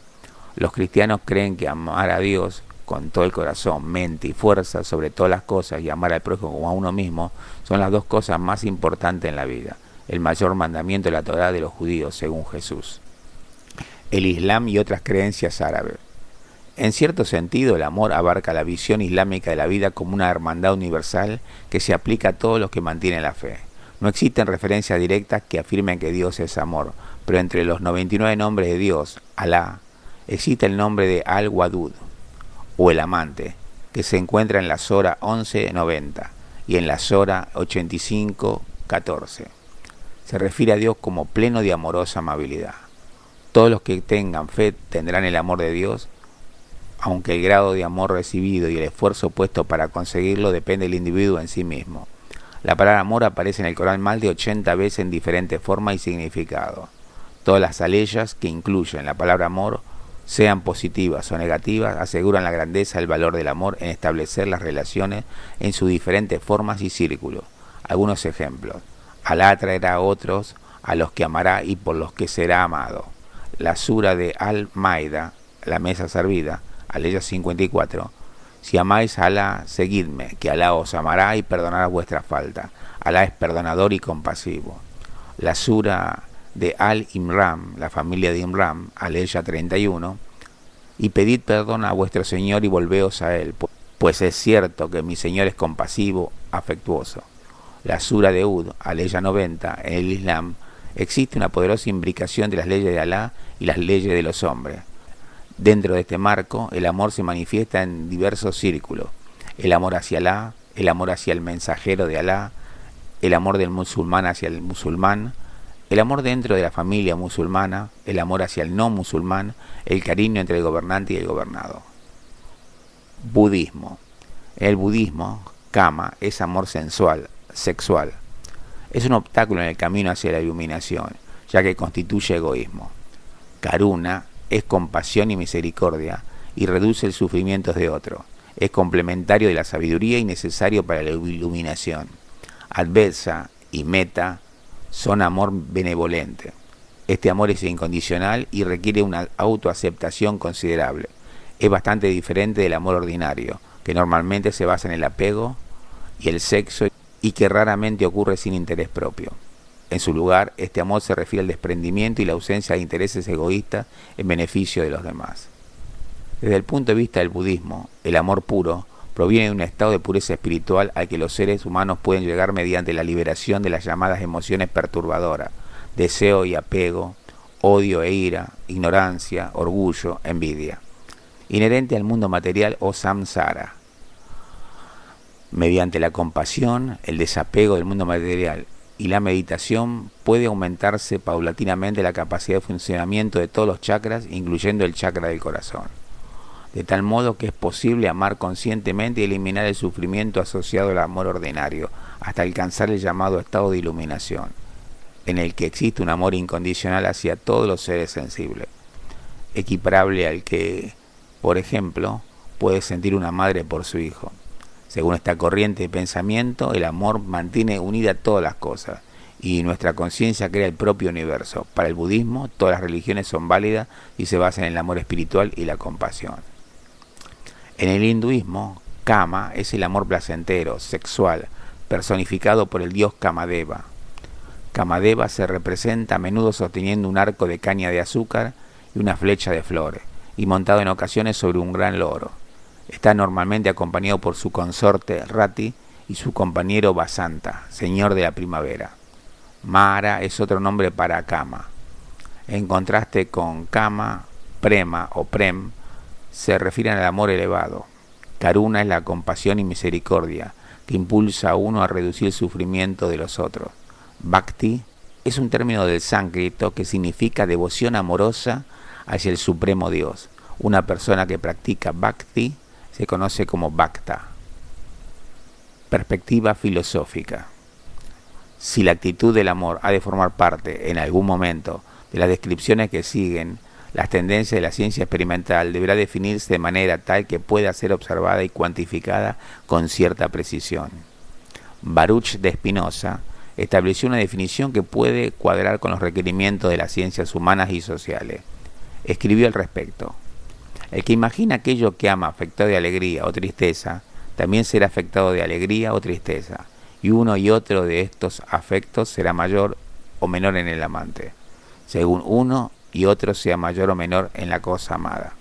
Speaker 3: Los cristianos creen que amar a Dios con todo el corazón, mente y fuerza sobre todas las cosas y amar al prójimo como a uno mismo son las dos cosas más importantes en la vida, el mayor mandamiento de la Torá de los judíos según Jesús. El Islam y otras creencias árabes. En cierto sentido, el amor abarca la visión islámica de la vida como una hermandad universal que se aplica a todos los que mantienen la fe. No existen referencias directas que afirmen que Dios es amor, pero entre los 99 nombres de Dios, Alá, existe el nombre de Al-Wadud, o el amante, que se encuentra en la Sora 11:90 y en la Sora 85:14. Se refiere a Dios como pleno de amorosa amabilidad. Todos los que tengan fe tendrán el amor de Dios, aunque el grado de amor recibido y el esfuerzo puesto para conseguirlo depende del individuo en sí mismo. La palabra amor aparece en el Corán más de 80 veces en diferentes formas y significados. Todas las aleyas que incluyen la palabra amor, sean positivas o negativas, aseguran la grandeza y el valor del amor en establecer las relaciones en sus diferentes formas y círculos. Algunos ejemplos. Alá atraerá a otros a los que amará y por los que será amado. La sura de Al-Maida, la mesa servida, Aleya 54. Si amáis a Alá, seguidme, que Alá os amará y perdonará vuestras faltas. Alá es perdonador y compasivo. La sura de Al-Imran, la familia de Imran, Aleya 31. Y pedid perdón a vuestro Señor y volveos a Él, pues es cierto que mi Señor es compasivo, afectuoso. La sura de Hud, Aleya 90, en el Islam, existe una poderosa imbricación de las leyes de Alá y las leyes de los hombres. Dentro de este marco, el amor se manifiesta en diversos círculos. El amor hacia Alá, el amor hacia el mensajero de Alá, el amor del musulmán hacia el musulmán, el amor dentro de la familia musulmana, el amor hacia el no musulmán, el cariño entre el gobernante y el gobernado. Budismo. En el budismo, kama es amor sensual, sexual. Es un obstáculo en el camino hacia la iluminación, ya que constituye egoísmo. Karuna es compasión y misericordia y reduce el sufrimiento de otro. Es complementario de la sabiduría y necesario para la iluminación. Adversa y meta son amor benevolente. Este amor es incondicional y requiere una autoaceptación considerable. Es bastante diferente del amor ordinario, que normalmente se basa en el apego y el sexo y que raramente ocurre sin interés propio. En su lugar, este amor se refiere al desprendimiento y la ausencia de intereses egoístas en beneficio de los demás. Desde el punto de vista del budismo, el amor puro proviene de un estado de pureza espiritual al que los seres humanos pueden llegar mediante la liberación de las llamadas emociones perturbadoras, deseo y apego, odio e ira, ignorancia, orgullo, envidia, inherente al mundo material o samsara. Mediante la compasión, el desapego del mundo material y la meditación puede aumentarse paulatinamente la capacidad de funcionamiento de todos los chakras, incluyendo el chakra del corazón, de tal modo que es posible amar conscientemente y eliminar el sufrimiento asociado al amor ordinario, hasta alcanzar el llamado estado de iluminación, en el que existe un amor incondicional hacia todos los seres sensibles, equiparable al que, por ejemplo, puede sentir una madre por su hijo. Según esta corriente de pensamiento, el amor mantiene unidas todas las cosas y nuestra conciencia crea el propio universo. Para el budismo, todas las religiones son válidas y se basan en el amor espiritual y la compasión. En el hinduismo, Kama es el amor placentero, sexual, personificado por el dios Kamadeva. Kamadeva se representa a menudo sosteniendo un arco de caña de azúcar y una flecha de flores, y montado en ocasiones sobre un gran loro. Está normalmente acompañado por su consorte Rati y su compañero Basanta, señor de la primavera. Mara es otro nombre para Kama. En contraste con Kama, Prema o Prem se refieren al amor elevado. Karuna es la compasión y misericordia que impulsa a uno a reducir el sufrimiento de los otros. Bhakti es un término del sánscrito que significa devoción amorosa hacia el Supremo Dios. Una persona que practica Bhakti se conoce como Bhakta. Perspectiva filosófica. Si la actitud del amor ha de formar parte, en algún momento, de las descripciones que siguen, las tendencias de la ciencia experimental deberá definirse de manera tal que pueda ser observada y cuantificada con cierta precisión. Baruch de Spinoza estableció una definición que puede cuadrar con los requerimientos de las ciencias humanas y sociales. Escribió al respecto: el que imagina aquello que ama afectado de alegría o tristeza, también será afectado de alegría o tristeza, y uno y otro de estos afectos será mayor o menor en el amante, según uno y otro sea mayor o menor en la cosa amada.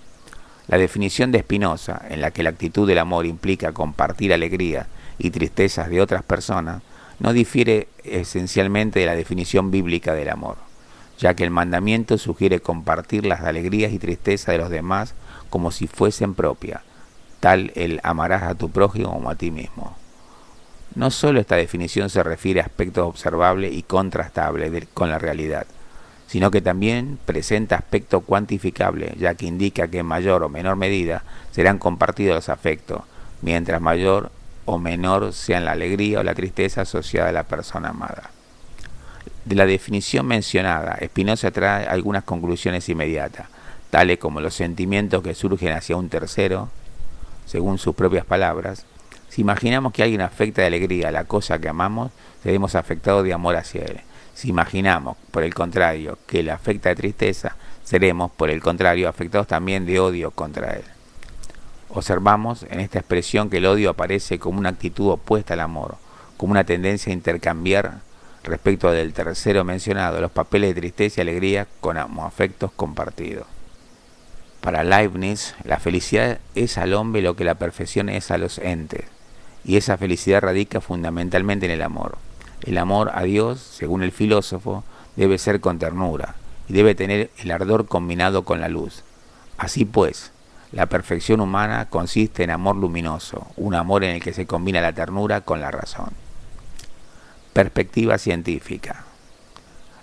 Speaker 3: La definición de Spinoza, en la que la actitud del amor implica compartir alegría y tristezas de otras personas, no difiere esencialmente de la definición bíblica del amor, ya que el mandamiento sugiere compartir las alegrías y tristezas de los demás como si fuesen propias, tal el amarás a tu prójimo como a ti mismo. No solo esta definición se refiere a aspectos observables y contrastables con la realidad, sino que también presenta aspectos cuantificables, ya que indica que en mayor o menor medida serán compartidos los afectos, mientras mayor o menor sean la alegría o la tristeza asociada a la persona amada. De la definición mencionada, Spinoza trae algunas conclusiones inmediatas, tales como los sentimientos que surgen hacia un tercero, según sus propias palabras. Si imaginamos que alguien afecta de alegría a la cosa que amamos, seremos afectados de amor hacia él. Si imaginamos, por el contrario, que le afecta de tristeza, seremos, por el contrario, afectados también de odio contra él. Observamos en esta expresión que el odio aparece como una actitud opuesta al amor, como una tendencia a intercambiar respecto del tercero mencionado los papeles de tristeza y alegría como afectos compartidos. Para Leibniz, la felicidad es al hombre lo que la perfección es a los entes, y esa felicidad radica fundamentalmente en el amor. El amor a Dios, según el filósofo, debe ser con ternura, y debe tener el ardor combinado con la luz. Así pues, la perfección humana consiste en amor luminoso, un amor en el que se combina la ternura con la razón. Perspectiva científica.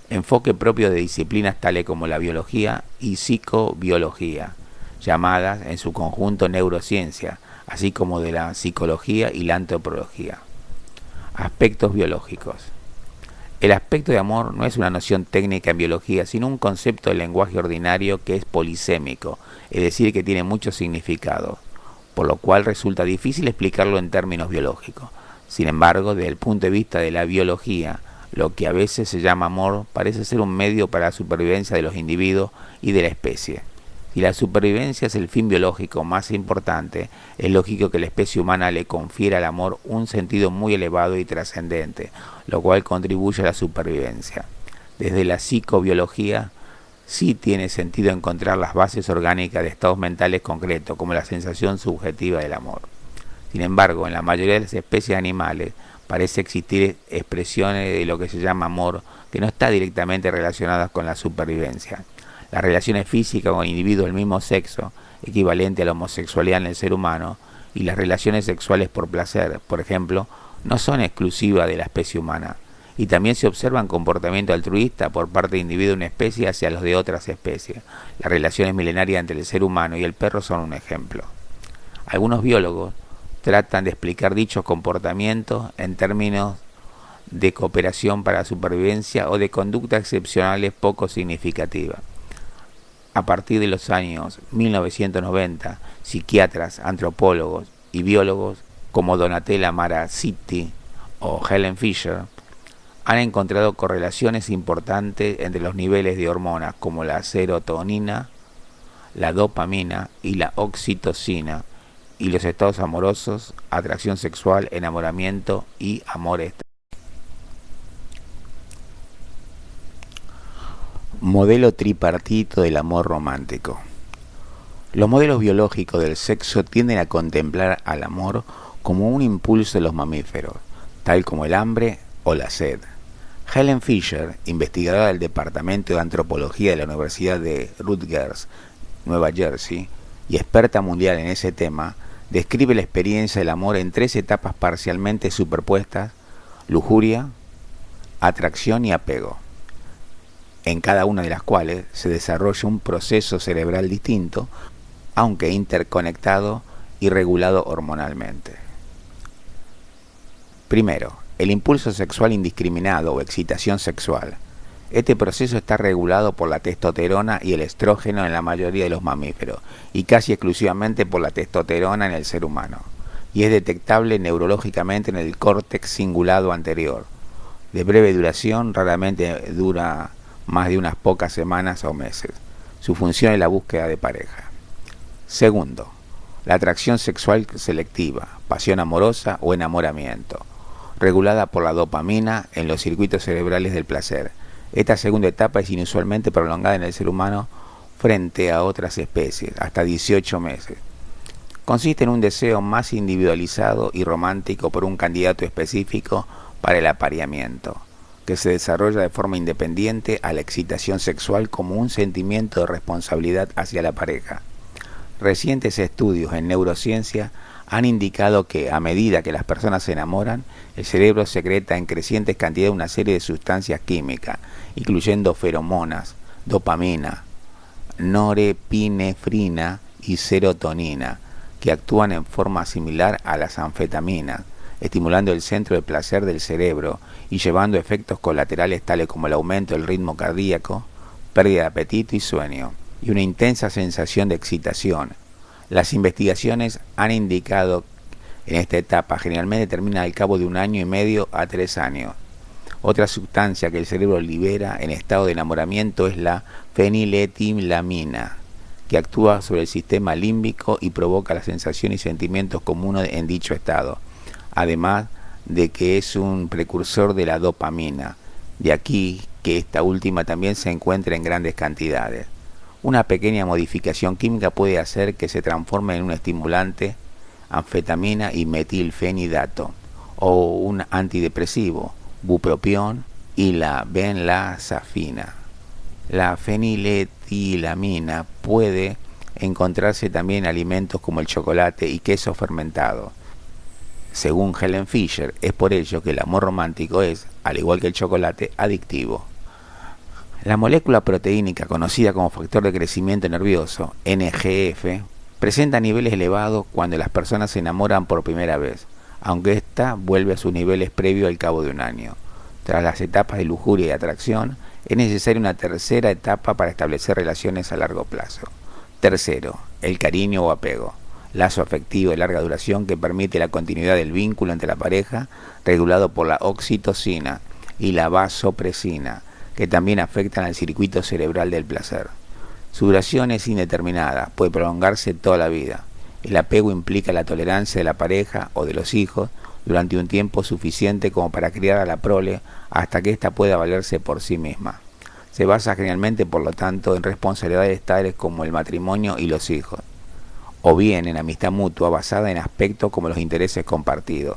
Speaker 3: Enfoque propio de disciplinas tales como la biología y psicobiología, llamadas en su conjunto neurociencia, así como de la psicología y la antropología. Aspectos biológicos. El aspecto de amor no es una noción técnica en biología, sino un concepto del lenguaje ordinario que es polisémico, es decir, que tiene muchos significados, por lo cual resulta difícil explicarlo en términos biológicos. Sin embargo, desde el punto de vista de la biología, lo que a veces se llama amor parece ser un medio para la supervivencia de los individuos y de la especie. Si la supervivencia es el fin biológico más importante, es lógico que la especie humana le confiera al amor un sentido muy elevado y trascendente, lo cual contribuye a la supervivencia. Desde la psicobiología, sí tiene sentido encontrar las bases orgánicas de estados mentales concretos, como la sensación subjetiva del amor. Sin embargo, en la mayoría de las especies animales parece existir expresiones de lo que se llama amor que no está directamente relacionadas con la supervivencia. Las relaciones físicas con individuos del mismo sexo, equivalente a la homosexualidad en el ser humano, y las relaciones sexuales por placer, por ejemplo, no son exclusivas de la especie humana, y también se observan comportamientos altruistas por parte de individuos de una especie hacia los de otras especies. Las relaciones milenarias entre el ser humano y el perro son un ejemplo. Algunos biólogos tratan de explicar dichos comportamientos en términos de cooperación para la supervivencia o de conductas excepcionales poco significativas. A partir de los años 1990, psiquiatras, antropólogos y biólogos como Donatella Maracitti o Helen Fisher han encontrado correlaciones importantes entre los niveles de hormonas como la serotonina, la dopamina y la oxitocina y los estados amorosos, atracción sexual, enamoramiento y amor extra. Modelo tripartito del amor romántico. Los modelos biológicos del sexo tienden a contemplar al amor como un impulso de los mamíferos, tal como el hambre o la sed. Helen Fisher, investigadora del Departamento de Antropología de la Universidad de Rutgers, Nueva Jersey, y experta mundial en ese tema, describe la experiencia del amor en 3 etapas parcialmente superpuestas: lujuria, atracción y apego, en cada una de las cuales se desarrolla un proceso cerebral distinto, aunque interconectado y regulado hormonalmente. Primero, el impulso sexual indiscriminado o excitación sexual. Este proceso está regulado por la testosterona y el estrógeno en la mayoría de los mamíferos, y casi exclusivamente por la testosterona en el ser humano, y es detectable neurológicamente en el córtex cingulado anterior. De breve duración, raramente dura más de unas pocas semanas o meses. Su función es la búsqueda de pareja. Segundo, la atracción sexual selectiva, pasión amorosa o enamoramiento, regulada por la dopamina en los circuitos cerebrales del placer. Esta segunda etapa es inusualmente prolongada en el ser humano frente a otras especies, hasta 18 meses. Consiste en un deseo más individualizado y romántico por un candidato específico para el apareamiento, que se desarrolla de forma independiente a la excitación sexual como un sentimiento de responsabilidad hacia la pareja. Recientes estudios en neurociencia han indicado que, a medida que las personas se enamoran, el cerebro secreta en crecientes cantidades una serie de sustancias químicas, incluyendo feromonas, dopamina, norepinefrina y serotonina, que actúan en forma similar a las anfetaminas, estimulando el centro de placer del cerebro y llevando efectos colaterales tales como el aumento del ritmo cardíaco, pérdida de apetito y sueño, y una intensa sensación de excitación. Las investigaciones han indicado en esta etapa generalmente termina al cabo de 1 año y medio a 3 años. Otra sustancia que el cerebro libera en estado de enamoramiento es la feniletilamina, que actúa sobre el sistema límbico y provoca la sensación y sentimientos comunes en dicho estado, además de que es un precursor de la dopamina, de aquí que esta última también se encuentra en grandes cantidades. Una pequeña modificación química puede hacer que se transforme en un estimulante, anfetamina y metilfenidato, o un antidepresivo, bupropión y la benzodiazepina. La feniletilamina puede encontrarse también en alimentos como el chocolate y queso fermentado. Según Helen Fisher, es por ello que el amor romántico es, al igual que el chocolate, adictivo. La molécula proteínica conocida como factor de crecimiento nervioso, NGF, presenta niveles elevados cuando las personas se enamoran por primera vez, aunque ésta vuelve a sus niveles previos al cabo de 1 año. Tras las etapas de lujuria y atracción, es necesaria una tercera etapa para establecer relaciones a largo plazo. Tercero, el cariño o apego, lazo afectivo de larga duración que permite la continuidad del vínculo entre la pareja, regulado por la oxitocina y la vasopresina, que también afectan al circuito cerebral del placer. Su duración es indeterminada, puede prolongarse toda la vida. El apego implica la tolerancia de la pareja o de los hijos durante un tiempo suficiente como para criar a la prole hasta que ésta pueda valerse por sí misma. Se basa generalmente, por lo tanto, en responsabilidades tales como el matrimonio y los hijos, o bien en amistad mutua basada en aspectos como los intereses compartidos.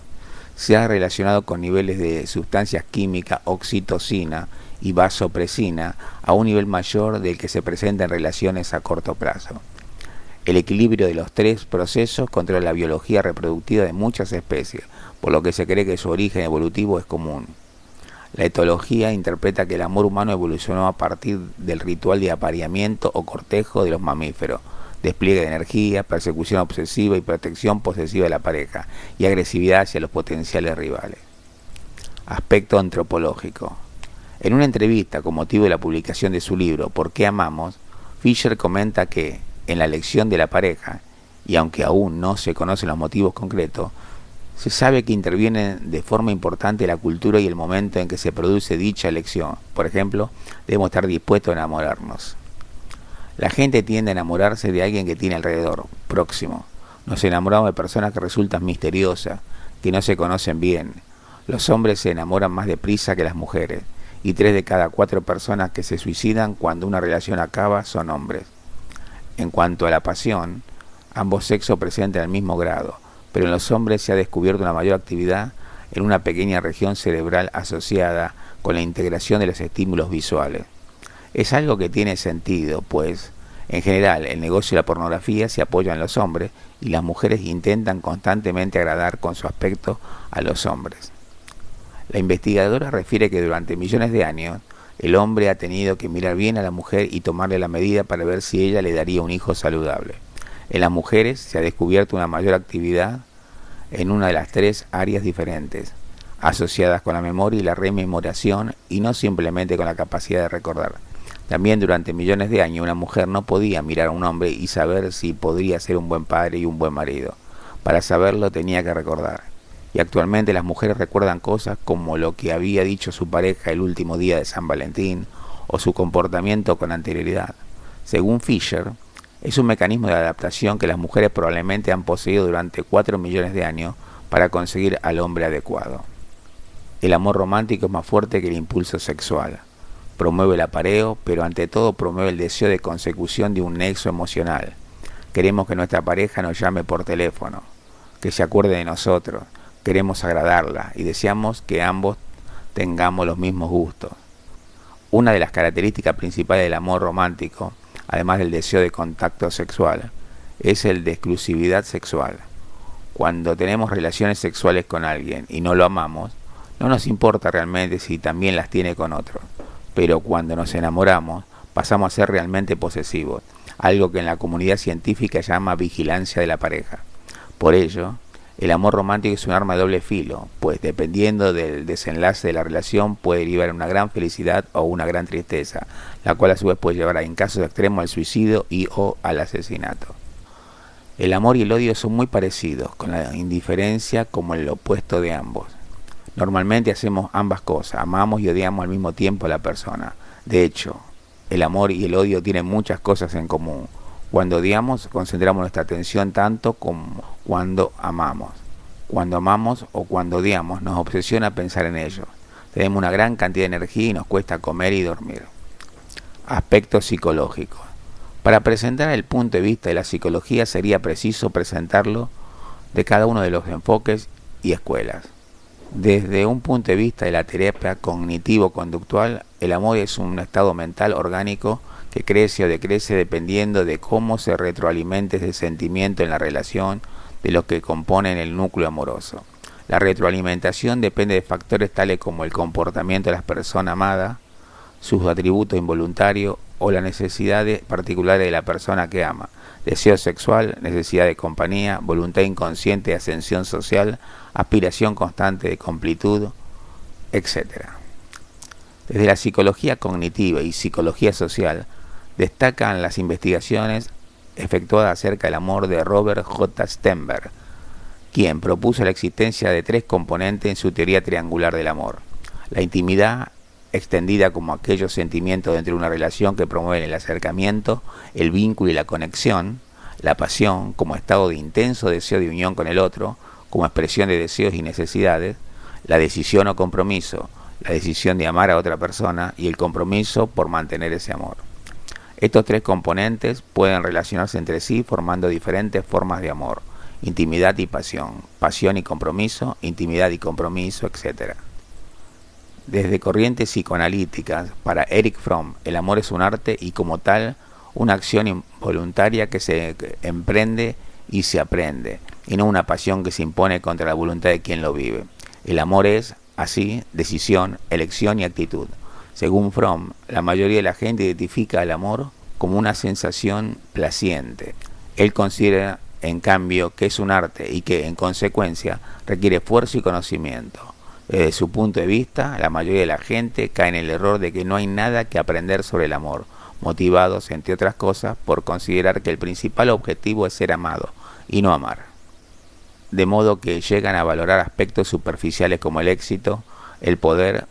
Speaker 3: Se ha relacionado con niveles de sustancias químicas, oxitocina y vasopresina, a un nivel mayor del que se presenta en relaciones a corto plazo. El equilibrio de los 3 procesos controla la biología reproductiva de muchas especies, por lo que se cree que su origen evolutivo es común. La etología interpreta que el amor humano evolucionó a partir del ritual de apareamiento o cortejo de los mamíferos, despliegue de energía, persecución obsesiva y protección posesiva de la pareja, y agresividad hacia los potenciales rivales. Aspecto antropológico. En una entrevista con motivo de la publicación de su libro ¿Por qué amamos?, Fisher comenta que, en la elección de la pareja, y aunque aún no se conocen los motivos concretos, se sabe que intervienen de forma importante la cultura y el momento en que se produce dicha elección. Por ejemplo, debemos estar dispuestos a enamorarnos. La gente tiende a enamorarse de alguien que tiene alrededor, próximo. Nos enamoramos de personas que resultan misteriosas, que no se conocen bien. Los hombres se enamoran más deprisa que las mujeres, y 3 de cada 4 personas que se suicidan cuando una relación acaba son hombres. En cuanto a la pasión, ambos sexos presentan el mismo grado, pero en los hombres se ha descubierto una mayor actividad en una pequeña región cerebral asociada con la integración de los estímulos visuales. Es algo que tiene sentido, pues, en general, el negocio de la pornografía se apoya en los hombres y las mujeres intentan constantemente agradar con su aspecto a los hombres. La investigadora refiere que durante millones de años, el hombre ha tenido que mirar bien a la mujer y tomarle la medida para ver si ella le daría un hijo saludable. En las mujeres se ha descubierto una mayor actividad en una de las 3 áreas diferentes, asociadas con la memoria y la rememoración, y no simplemente con la capacidad de recordar. También durante millones de años una mujer no podía mirar a un hombre y saber si podría ser un buen padre y un buen marido. Para saberlo tenía que recordar. Y actualmente las mujeres recuerdan cosas como lo que había dicho su pareja el último día de San Valentín o su comportamiento con anterioridad. Según Fisher, es un mecanismo de adaptación que las mujeres probablemente han poseído durante 4 millones de años para conseguir al hombre adecuado. El amor romántico es más fuerte que el impulso sexual. promueve el apareo, pero ante todo promueve el deseo de consecución de un nexo emocional. Queremos que nuestra pareja nos llame por teléfono, que se acuerde de nosotros, queremos agradarla y deseamos que ambos tengamos los mismos gustos. Una de las características principales del amor romántico, además del deseo de contacto sexual, es el de exclusividad sexual. Cuando tenemos relaciones sexuales con alguien y no lo amamos, no nos importa realmente si también las tiene con otros. Pero cuando nos enamoramos, pasamos a ser realmente posesivos, algo que en la comunidad científica llama vigilancia de la pareja. Por ello, el amor romántico es un arma de doble filo, pues dependiendo del desenlace de la relación puede derivar en una gran felicidad o una gran tristeza, la cual a su vez puede llevar en casos extremos al suicidio y o al asesinato. El amor y el odio son muy parecidos, con la indiferencia como el opuesto de ambos. Normalmente hacemos ambas cosas, amamos y odiamos al mismo tiempo a la persona. De hecho, el amor y el odio tienen muchas cosas en común. Cuando odiamos, concentramos nuestra atención tanto como cuando amamos. Cuando amamos o cuando odiamos, nos obsesiona pensar en ello. Tenemos una gran cantidad de energía y nos cuesta comer y dormir. Aspectos psicológicos. Para presentar el punto de vista de la psicología sería preciso presentarlo de cada uno de los enfoques y escuelas. Desde un punto de vista de la terapia cognitivo-conductual, el amor es un estado mental orgánico que crece o decrece dependiendo de cómo se retroalimente ese sentimiento en la relación de los que componen el núcleo amoroso. La retroalimentación depende de factores tales como el comportamiento de la persona amada, sus atributos involuntarios o las necesidades particulares de la persona que ama, deseo sexual, necesidad de compañía, voluntad inconsciente de ascensión social, aspiración constante de completud, etc. Desde la psicología cognitiva y psicología social destacan las investigaciones efectuadas acerca del amor de Robert J. Sternberg, quien propuso la existencia de tres componentes en su teoría triangular del amor: la intimidad, extendida como aquellos sentimientos dentro de una relación que promueven el acercamiento, el vínculo y la conexión; la pasión, como estado de intenso deseo de unión con el otro, como expresión de deseos y necesidades; la decisión o compromiso, la decisión de amar a otra persona; y el compromiso por mantener ese amor. Estos tres componentes pueden relacionarse entre sí formando diferentes formas de amor: intimidad y pasión y compromiso, intimidad y compromiso, etc. Desde corrientes psicoanalíticas, para Erich Fromm, el amor es un arte y como tal, una acción involuntaria que se emprende y se aprende, y no una pasión que se impone contra la voluntad de quien lo vive. El amor es, así, decisión, elección y actitud. Según Fromm, la mayoría de la gente identifica el amor como una sensación placiente. Él considera, en cambio, que es un arte y que, en consecuencia, requiere esfuerzo y conocimiento. Desde su punto de vista, la mayoría de la gente cae en el error de que no hay nada que aprender sobre el amor, motivados, entre otras cosas, por considerar que el principal objetivo es ser amado y no amar. De modo que llegan a valorar aspectos superficiales como el éxito, el poder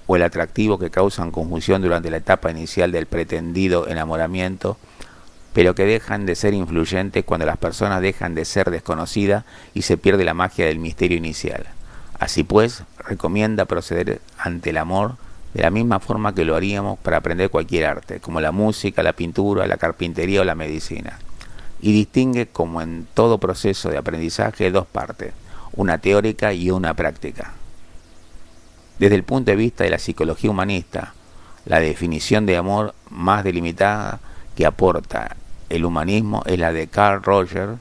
Speaker 3: o el atractivo que causan confusión durante la etapa inicial del pretendido enamoramiento, pero que dejan de ser influyentes cuando las personas dejan de ser desconocidas y se pierde la magia del misterio inicial. Así pues, recomienda proceder ante el amor de la misma forma que lo haríamos para aprender cualquier arte, como la música, la pintura, la carpintería o la medicina. Y distingue, como en todo proceso de aprendizaje, dos partes, una teórica y una práctica. Desde el punto de vista de la psicología humanista, la definición de amor más delimitada que aporta el humanismo es la de Carl Rogers,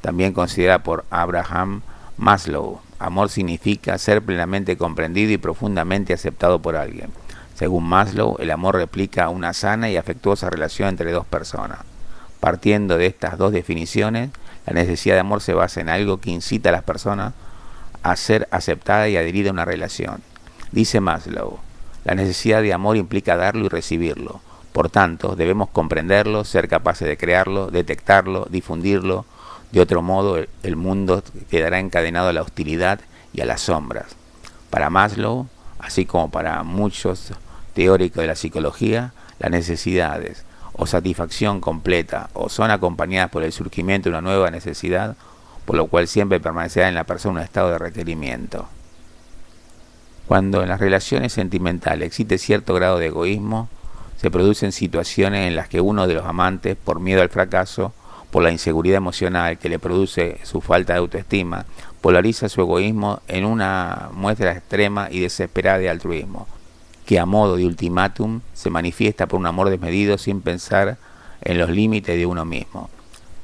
Speaker 3: también considerada por Abraham Maslow. Amor significa ser plenamente comprendido y profundamente aceptado por alguien. Según Maslow, el amor replica una sana y afectuosa relación entre dos personas. Partiendo de estas dos definiciones, la necesidad de amor se basa en algo que incita a las personas a ser aceptadas y adheridas a una relación. Dice Maslow, la necesidad de amor implica darlo y recibirlo. Por tanto, debemos comprenderlo, ser capaces de crearlo, detectarlo, difundirlo. De otro modo, el mundo quedará encadenado a la hostilidad y a las sombras. Para Maslow, así como para muchos teóricos de la psicología, las necesidades o satisfacción completa o son acompañadas por el surgimiento de una nueva necesidad, por lo cual siempre permanecerá en la persona un estado de requerimiento. Cuando en las relaciones sentimentales existe cierto grado de egoísmo, se producen situaciones en las que uno de los amantes, por miedo al fracaso, por la inseguridad emocional que le produce su falta de autoestima, polariza su egoísmo en una muestra extrema y desesperada de altruismo, que a modo de ultimátum se manifiesta por un amor desmedido sin pensar en los límites de uno mismo,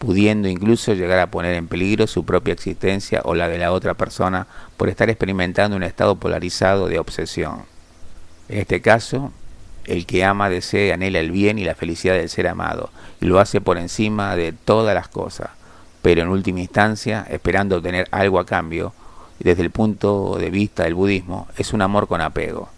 Speaker 3: pudiendo incluso llegar a poner en peligro su propia existencia o la de la otra persona por estar experimentando un estado polarizado de obsesión. En este caso, el que ama desea y anhela el bien y la felicidad del ser amado, y lo hace por encima de todas las cosas, pero en última instancia, esperando obtener algo a cambio, desde el punto de vista del budismo, es un amor con apego.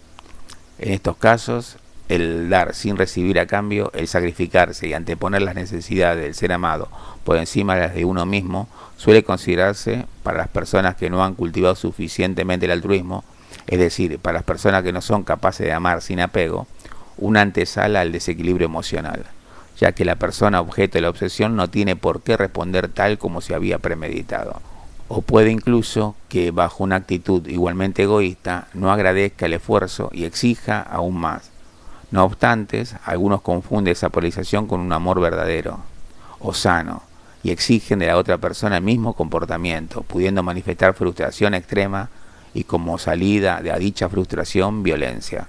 Speaker 3: En estos casos, el dar sin recibir a cambio, el sacrificarse y anteponer las necesidades del ser amado por encima de las de uno mismo, suele considerarse, para las personas que no han cultivado suficientemente el altruismo, es decir, para las personas que no son capaces de amar sin apego, una antesala al desequilibrio emocional, ya que la persona objeto de la obsesión no tiene por qué responder tal como se había premeditado. O puede incluso que, bajo una actitud igualmente egoísta, no agradezca el esfuerzo y exija aún más. No obstante, algunos confunden esa polarización con un amor verdadero o sano y exigen de la otra persona el mismo comportamiento, pudiendo manifestar frustración extrema y como salida de dicha frustración, violencia.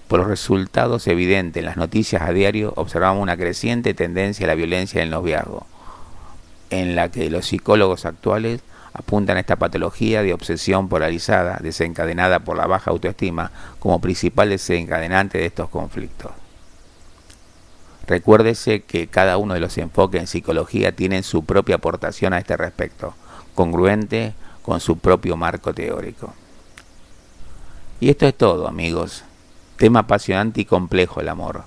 Speaker 3: Por los resultados evidentes en las noticias a diario, observamos una creciente tendencia a la violencia en el noviazgo, en la que los psicólogos actuales apuntan a esta patología de obsesión polarizada, desencadenada por la baja autoestima, como principal desencadenante de estos conflictos. Recuérdese que cada uno de los enfoques en psicología tienen su propia aportación a este respecto, congruente con su propio marco teórico. Y esto es todo, amigos. Tema apasionante y complejo el amor,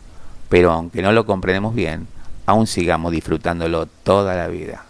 Speaker 3: pero aunque no lo comprendemos bien, aún sigamos disfrutándolo toda la vida.